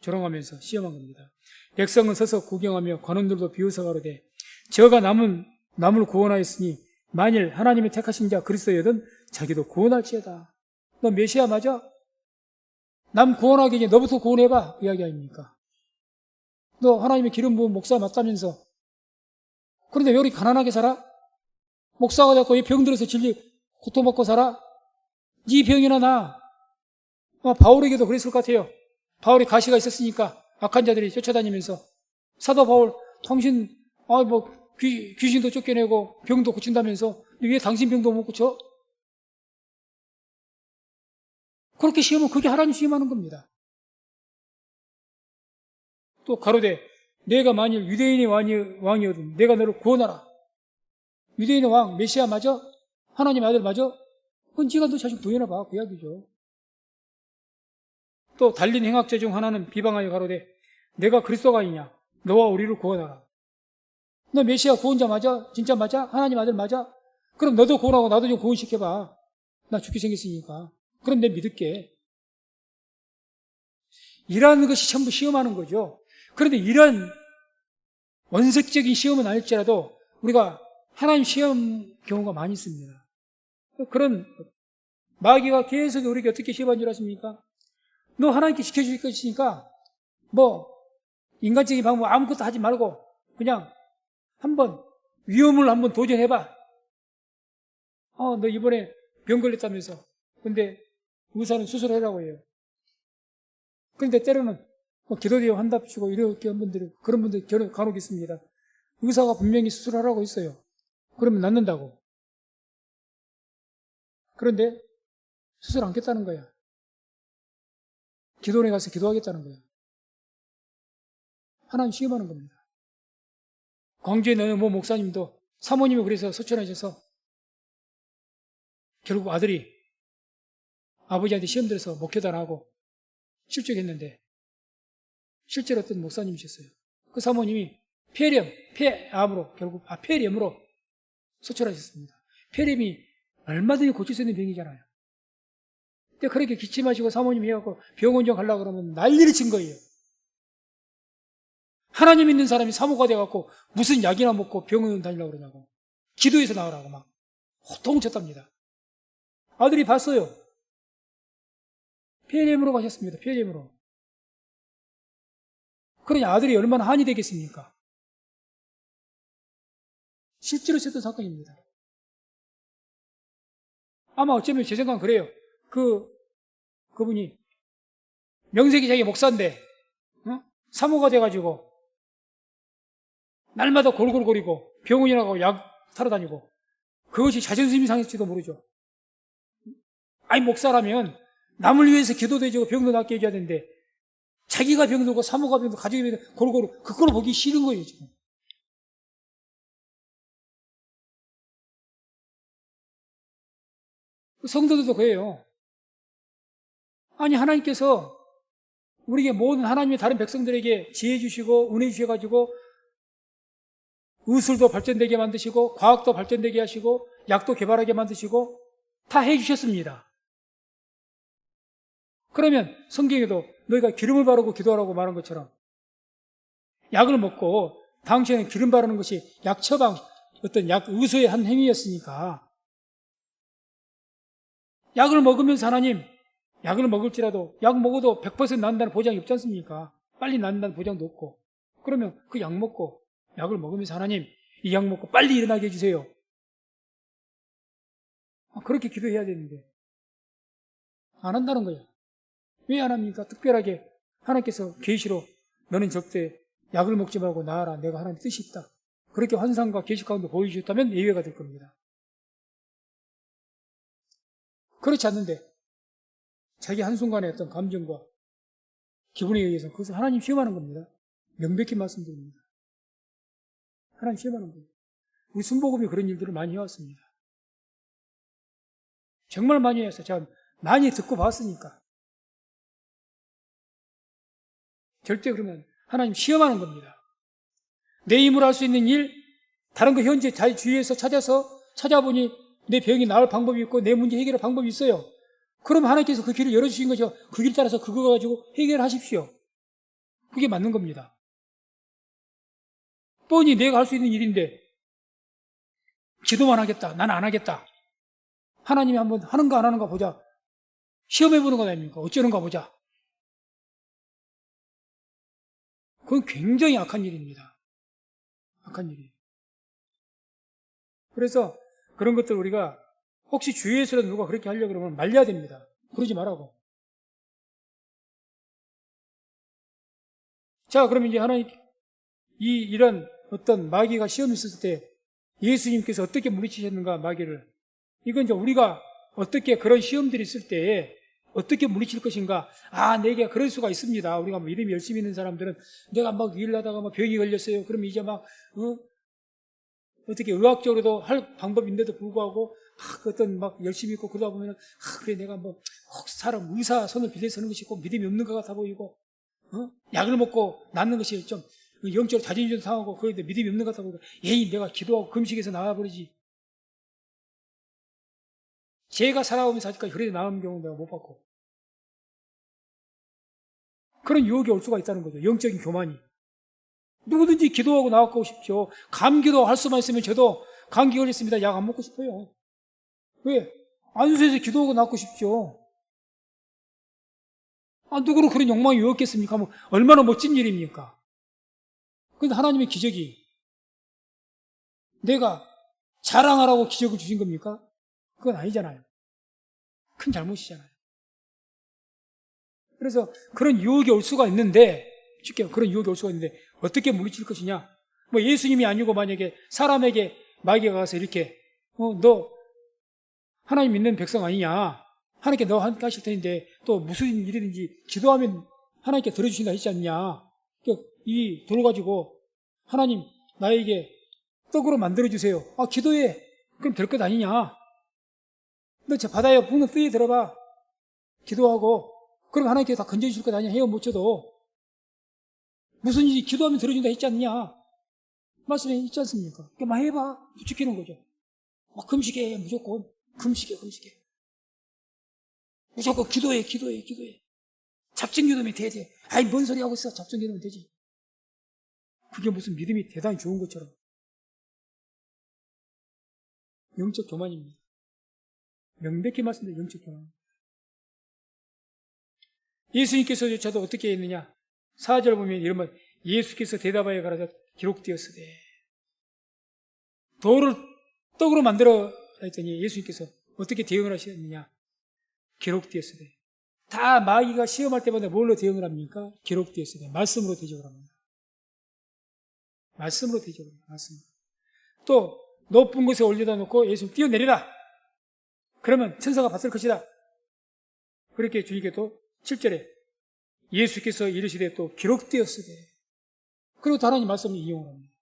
조롱하면서 시험한 겁니다. 백성은 서서 구경하며 관원들도 비웃어 가로되 저가 남을 구원하였으니 만일 하나님의 택하신 자 그리스도여든 자기도 구원할지어다. 너 메시아 맞아? 남 구원하기 전에 너부터 구원해봐. 그 이야기 아닙니까? 너 하나님의 기름 부은 목사 맞다면서. 그런데 왜 우리 가난하게 살아? 목사가 됐고 왜 병 들어서 고통받고 살아? 네 병이나 나. 바울에게도 그랬을 것 같아요. 바울이 가시가 있었으니까 악한 자들이 쫓아다니면서 사도 바울 당신 귀신도 쫓겨내고 병도 고친다면서 왜 당신 병도 못 고쳐? 그렇게 시험은 그게 하나님 시험하는 겁니다. 또 가로되 내가 만일 유대인의 왕이거든 내가 너를 구원하라. 유대인의 왕 메시아 맞아? 하나님 아들 맞아? 그건 네가 너 자신 구해놔봐. 그 이야기죠. 또 달린 행악자 중 하나는 비방하여 가로되 내가 그리스도가 아니냐? 너와 우리를 구원하라. 너 메시아 구원자 맞아? 진짜 맞아? 하나님 아들 맞아? 그럼 너도 구원하고 나도 좀 구원시켜봐. 나 죽게 생겼으니까. 그럼 내 믿을게. 이러한 것이 전부 시험하는 거죠. 그런데 이런 원색적인 시험은 아닐지라도 우리가 하나님 시험 경우가 많이 있습니다. 그런 마귀가 계속 우리에게 어떻게 시험한 줄 아십니까? 너 하나님께 지켜줄 것이니까 뭐 인간적인 방법 아무것도 하지 말고 그냥 한번 위험을 한번 도전해봐. 너 이번에 병 걸렸다면서. 근데 의사는 수술하라고 해요. 그런데 때로는 기도대요 한답시고 이렇게 한 분들이 그런 분들 간혹 있습니다. 의사가 분명히 수술하라고 했어요. 그러면 낫는다고. 그런데 수술 않겠다는 거야. 기도원에 가서 기도하겠다는 거야. 하나님 시험하는 겁니다. 광주에 있는 모 목사님도 사모님이 그래서 소천하셔서 결국 아들이 아버지한테 시험 들어서 목회도 안 하고 실족했는데 실제로 어떤 목사님이셨어요. 그 사모님이 폐암으로 결국 폐렴으로 소천하셨습니다. 폐렴이 얼마든지 고칠 수 있는 병이잖아요. 근데 그렇게 기침하시고 사모님이 해갖고 병원 좀 가려고 그러면 난리를 친 거예요. 하나님 있는 사람이 사모가 돼갖고 무슨 약이나 먹고 병원 다니려고 그러냐고. 기도해서 나오라고 막 호통을 쳤답니다. 아들이 봤어요. 폐렴으로 가셨습니다. 폐렴으로. 그러니 아들이 얼마나 한이 되겠습니까? 실제로 있었던 사건입니다. 아마 어쩌면 제 생각은 그래요. 그분이 명색이 자기 목사인데, 사모가 돼가지고, 날마다 골골거리고, 병원이나 가고 약 타러 다니고, 그것이 자존심이 상했을지도 모르죠. 아니, 목사라면, 남을 위해서 기도도 해주고 병도 낫게 해줘야 되는데, 자기가 병들고, 사모가 병들고, 가족이 병들고, 골고루, 그걸 보기 싫은 거예요, 지금. 성도들도 그래요. 아니, 하나님께서 우리에게 모든 하나님의 다른 백성들에게 지혜 주시고 은혜 주셔가지고 의술도 발전되게 만드시고 과학도 발전되게 하시고 약도 개발하게 만드시고 다 해주셨습니다. 그러면 성경에도 너희가 기름을 바르고 기도하라고 말한 것처럼 약을 먹고 당시에는 기름 바르는 것이 약 처방 어떤 약 의소의 한 행위였으니까 약을 먹으면서 하나님 약을 먹을지라도 약 먹어도 100% 낫는다는 보장이 없지 않습니까? 빨리 낫는다는 보장도 없고 그러면 그 약 먹고 약을 먹으면서 하나님 이 약 먹고 빨리 일어나게 해주세요. 그렇게 기도해야 되는데 안 한다는 거예요. 왜 안 합니까? 특별하게 하나님께서 계시로 너는 적대 약을 먹지 말고 나아라. 내가 하나님 뜻이 있다. 그렇게 환상과 계시 가운데 보여주셨다면 예외가 될 겁니다. 그렇지 않는데 자기 한순간의 어떤 감정과 기분에 의해서 그것을 하나님 시험하는 겁니다. 명백히 말씀드립니다. 하나님 시험하는 겁니다. 우리 순복음이 그런 일들을 많이 해왔습니다. 정말 많이 해왔어요. 제가 많이 듣고 봤으니까. 절대 그러면 하나님 시험하는 겁니다. 내 힘으로 할 수 있는 일, 다른 거 현재 잘 주위에서 찾아보니 내 병이 나을 방법이 있고 내 문제 해결할 방법이 있어요. 그럼 하나님께서 그 길을 열어주신 거죠. 그 길 따라서 그거 가지고 해결하십시오. 그게 맞는 겁니다. 뻔히 내가 할 수 있는 일인데 기도만 하겠다. 난 안 하겠다. 하나님이 한번 하는가 안 하는가 보자. 시험해보는 거 아닙니까? 어쩌는가 보자. 그건 굉장히 악한 일입니다. 악한 일이에요. 그래서 그런 것들 우리가 혹시 주위에서라도 누가 그렇게 하려고 그러면 말려야 됩니다. 그러지 말라고. 자, 그러면 이제 하나님, 이런 어떤 마귀가 시험이 있었을 때 예수님께서 어떻게 물리치셨는가, 마귀를. 이건 이제 우리가 어떻게 그런 시험들이 있을 때 어떻게 물리칠 것인가. 내게 그럴 수가 있습니다. 우리가 믿음이 열심히 있는 사람들은 내가 막 일을 하다가 막 병이 걸렸어요. 그럼 이제 막, 어떻게 의학적으로도 할 방법인데도 불구하고 어떤 막 열심히 있고 그러다 보면은 그래 내가 뭐 혹 사람 의사 손을 빌려서 하는 것이 꼭 믿음이 없는 것 같아 보이고 약을 먹고 낫는 것이 좀 영적으로 자존심 상하고 그런데 믿음이 없는 것 같아 보이고 에이 내가 기도하고 금식해서 나와버리지. 제가 살아오면서 아직까지 그래 나온 경우 내가 못 봤고 그런 유혹이 올 수가 있다는 거죠. 영적인 교만이. 누구든지 기도하고 나가고 싶죠. 감기도 할 수만 있으면 저도 감기 걸렸습니다. 약 안 먹고 싶어요. 왜? 안수해서 기도하고 낫고 싶죠. 누구로 그런 욕망이 왜 없겠습니까? 뭐 얼마나 멋진 일입니까? 그런데 하나님의 기적이 내가 자랑하라고 기적을 주신 겁니까? 그건 아니잖아요. 큰 잘못이잖아요. 그래서 그런 유혹이 올 수가 있는데, 쉽게 그런 유혹이 올 수가 있는데 어떻게 물리칠 것이냐? 뭐 예수님이 아니고 만약에 사람에게 마귀가 가서 이렇게 너 하나님 믿는 백성 아니냐? 하나님께 너 함께 하실 텐데 또 무슨 일이든지 기도하면 하나님께 들어주신다 했지 않냐? 이 돌 가지고 하나님 나에게 떡으로 만들어주세요. 기도해. 그럼 될 것 아니냐? 너 저 바다에 붓는 뜨에 들어봐. 기도하고 그럼 하나님께 다 건져주실 것 아니냐? 헤어 못 쳐도 무슨 일이 기도하면 들어준다 했지 않냐? 말씀에 있지 않습니까? 막 해봐. 부추기는 거죠. 금식해. 무조건 금식해. 무조건 기도해. 잡증기도면 되지. 뭔 소리 하고 있어. 잡증기도면 되지. 그게 무슨 믿음이 대단히 좋은 것처럼. 영적 교만입니다. 명백히 말씀드린 영적 교만. 예수님께서조차도 어떻게 했느냐? 4절 보면 이런 말, 예수께서 대답하여 가라사 기록되었으되 돌을 떡으로 만들어 했더니 예수님께서 어떻게 대응을 하셨느냐? 기록되었으되. 다 마귀가 시험할 때마다 뭘로 대응을 합니까? 기록되었으되. 말씀으로 대적을 합니다. 말씀으로 대적을 합니다. 말씀으로. 또 높은 곳에 올려다 놓고 예수님 뛰어내리라. 그러면 천사가 받을 것이다. 그렇게 주님께도 7절에 예수께서 이르시되 또 기록되었으되. 그리고 하나님 말씀을 이용을 합니다.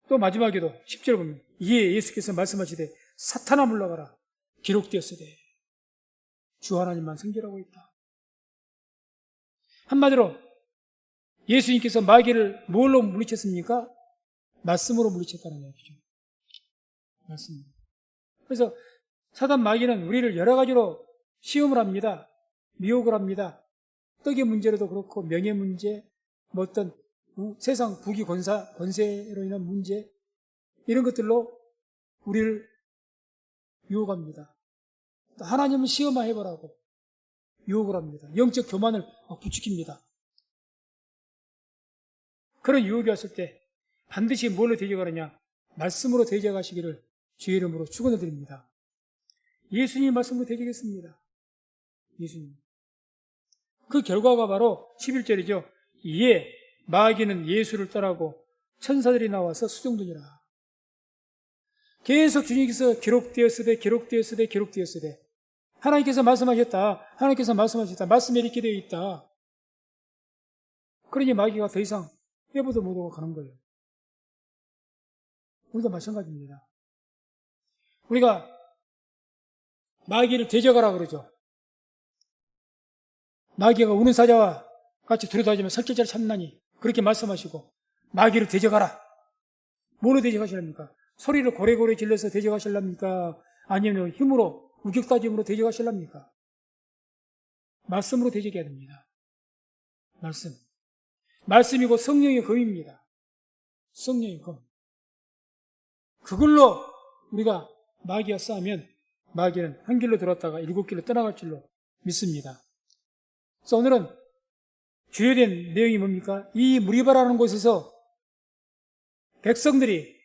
또 마지막에도 10절 보면 이에 예수께서 말씀하시되 사탄아 물러가라. 기록되었으되 주 하나님만 성결하고 있다. 한마디로 예수님께서 마귀를 뭘로 물리쳤습니까? 말씀으로 물리쳤다는 얘기죠. 말씀. 그래서 사단 마귀는 우리를 여러 가지로 시험을 합니다. 미혹을 합니다. 떡의 문제로도 그렇고 명예 문제, 뭐 어떤 세상 부귀 권세로 인한 문제 이런 것들로 우리를 유혹합니다. 하나님은 시험해보라고 유혹을 합니다. 영적 교만을 부추깁니다. 그런 유혹이 왔을 때 반드시 뭘로 대적하느냐? 말씀으로 대적하시기를 주의 이름으로 축원을 드립니다. 예수님 말씀으로 대적했습니다. 예수님. 그 결과가 바로 11절이죠. 이에 마귀는 예수를 떠나고 천사들이 나와서 수종드니라. 계속 주님께서 기록되었으되 하나님께서 말씀하셨다. 말씀에 이렇게 되어 있다. 그러니 마귀가 더 이상 해보도 못하고 가는 거예요. 우리도 마찬가지입니다. 우리가 마귀를 대적하라 그러죠. 마귀가 우는 사자와 같이 두루다니면 살길자를 찾나니 그렇게 말씀하시고 마귀를 대적하라. 뭐로 대적하실랍니까? 소리를 고래고래 질러서 대적하실랍니까? 아니면 힘으로 우격다짐으로 대적하실랍니까? 말씀으로 대적해야 됩니다. 말씀이고 성령의 검입니다. 성령의 검. 그걸로 우리가 마귀와 싸우면 마귀는 한 길로 들었다가 7길로 떠나갈 줄로 믿습니다. 그래서 오늘은 주요된 내용이 뭡니까? 이 무리바라는 곳에서 백성들이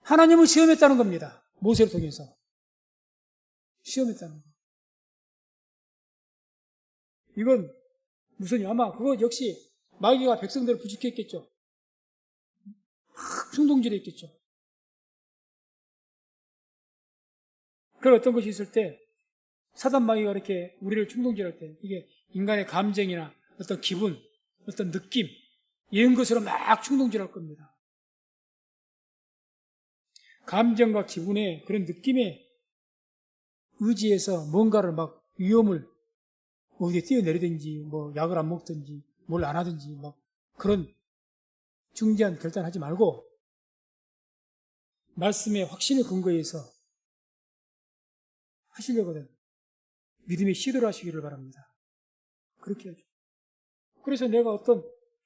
하나님을 시험했다는 겁니다. 모세를 통해서. 시험했다는 거. 이건 무슨 아마 그거 역시 마귀가 백성들을 부추겼겠죠. 막 충동질했겠죠. 그런 어떤 것이 있을 때 사단 마귀가 이렇게 우리를 충동질할 때 이게 인간의 감정이나 어떤 기분, 어떤 느낌 이런 것으로 막 충동질할 겁니다. 감정과 기분의 그런 느낌에 의지해서 뭔가를 막 위험을 어디에 뛰어내리든지 뭐 약을 안 먹든지 뭘 안 하든지 막 그런 중대한 결단하지 말고 말씀의 확신의 근거에서 하시려거든. 믿음의 시도를 하시기를 바랍니다. 그렇게 하죠. 그래서 내가 어떤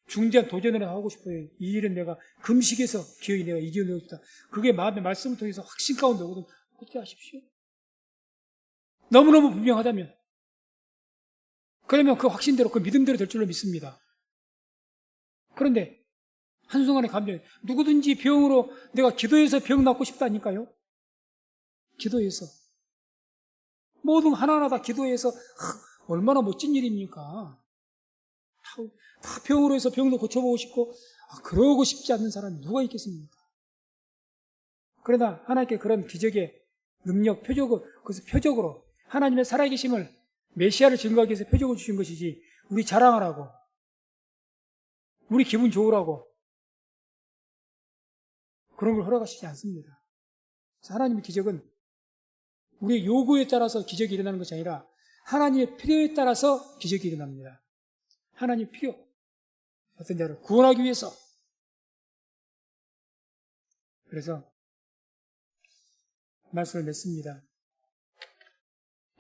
중대한 도전을 하고 싶어요. 이 일은 내가 금식에서 기어이 내가 이겨내고 싶다. 그게 마음의 말씀을 통해서 확신 가운데 오거든. 그렇게 하십시오. 너무너무 분명하다면. 그러면 그 확신대로, 그 믿음대로 될 줄로 믿습니다. 그런데 한순간의 감정, 누구든지 병으로 내가 기도해서 병 낫고 싶다니까요. 기도해서. 모든 하나하나 다 기도해서 얼마나 멋진 일입니까? 다 병으로 해서 병도 고쳐보고 싶고 그러고 싶지 않는 사람이 누가 있겠습니까? 그러나 하나님께 그런 기적의 능력, 그것을 표적으로 하나님의 살아계심을 메시아를 증거하기 위해서 표적을 주신 것이지 우리 자랑하라고 우리 기분 좋으라고 그런 걸 허락하시지 않습니다. 하나님의 기적은 우리의 요구에 따라서 기적이 일어나는 것이 아니라 하나님의 필요에 따라서 기적이 일어납니다. 하나님의 필요, 어떤 자를 구원하기 위해서. 그래서 말씀을 맺습니다.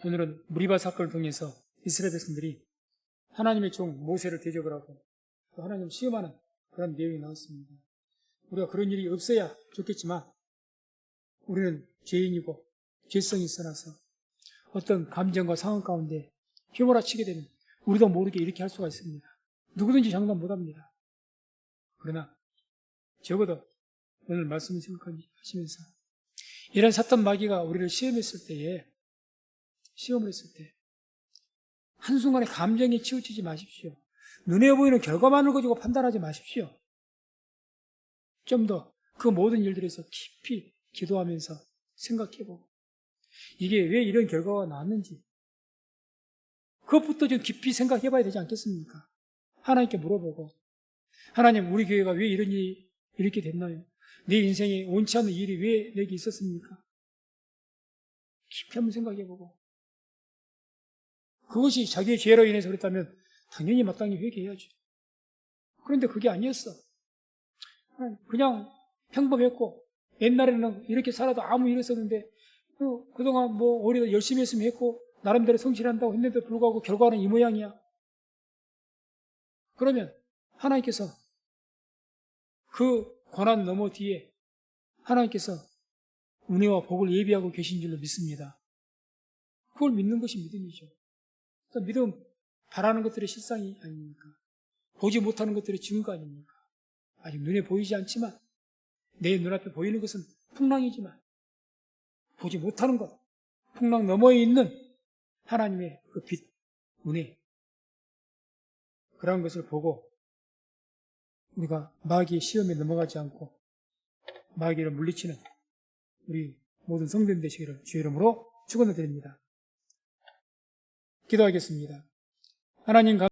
오늘은 무리바 사건을 통해서 이스라엘 백성들이 하나님의 종 모세를 대적을 하고 또 하나님을 시험하는 그런 내용이 나왔습니다. 우리가 그런 일이 없어야 좋겠지만 우리는 죄인이고 죄성이 있어나서 어떤 감정과 상황 가운데 휘몰아치게 되면 우리도 모르게 이렇게 할 수가 있습니다. 누구든지 장담 못합니다. 그러나 적어도 오늘 말씀을 생각하시면서 이런 사탄 마귀가 우리를 시험을 했을 때 한순간에 감정에 치우치지 마십시오. 눈에 보이는 결과만을 가지고 판단하지 마십시오. 좀 더 그 모든 일들에서 깊이 기도하면서 생각해보고 이게 왜 이런 결과가 나왔는지 그것부터 좀 깊이 생각해봐야 되지 않겠습니까? 하나님께 물어보고 하나님 우리 교회가 왜 이런 일이 이렇게 됐나요? 내 인생에 원치 않는 일이 왜 내게 있었습니까? 깊이 한번 생각해보고 그것이 자기의 죄로 인해서 그랬다면 당연히 마땅히 회개해야죠. 그런데 그게 아니었어. 그냥 평범했고 옛날에는 이렇게 살아도 아무 일 없었는데 그동안 뭐 우리가 열심히 했으면 했고 나름대로 성실한다고 했는데도 불구하고 결과는 이 모양이야. 그러면 하나님께서 그 고난 너머 뒤에 하나님께서 은혜와 복을 예비하고 계신 줄로 믿습니다. 그걸 믿는 것이 믿음이죠. 믿음 바라는 것들의 실상이 아닙니까? 보지 못하는 것들의 증거 아닙니까? 아직 눈에 보이지 않지만 내 눈앞에 보이는 것은 풍랑이지만 보지 못하는 것, 풍랑 너머에 있는 하나님의 그 빛, 은혜 그런 것을 보고 우리가 마귀의 시험에 넘어가지 않고 마귀를 물리치는 우리 모든 성도님 되시기를 주의 이름으로 축원을 드립니다. 기도하겠습니다. 하나님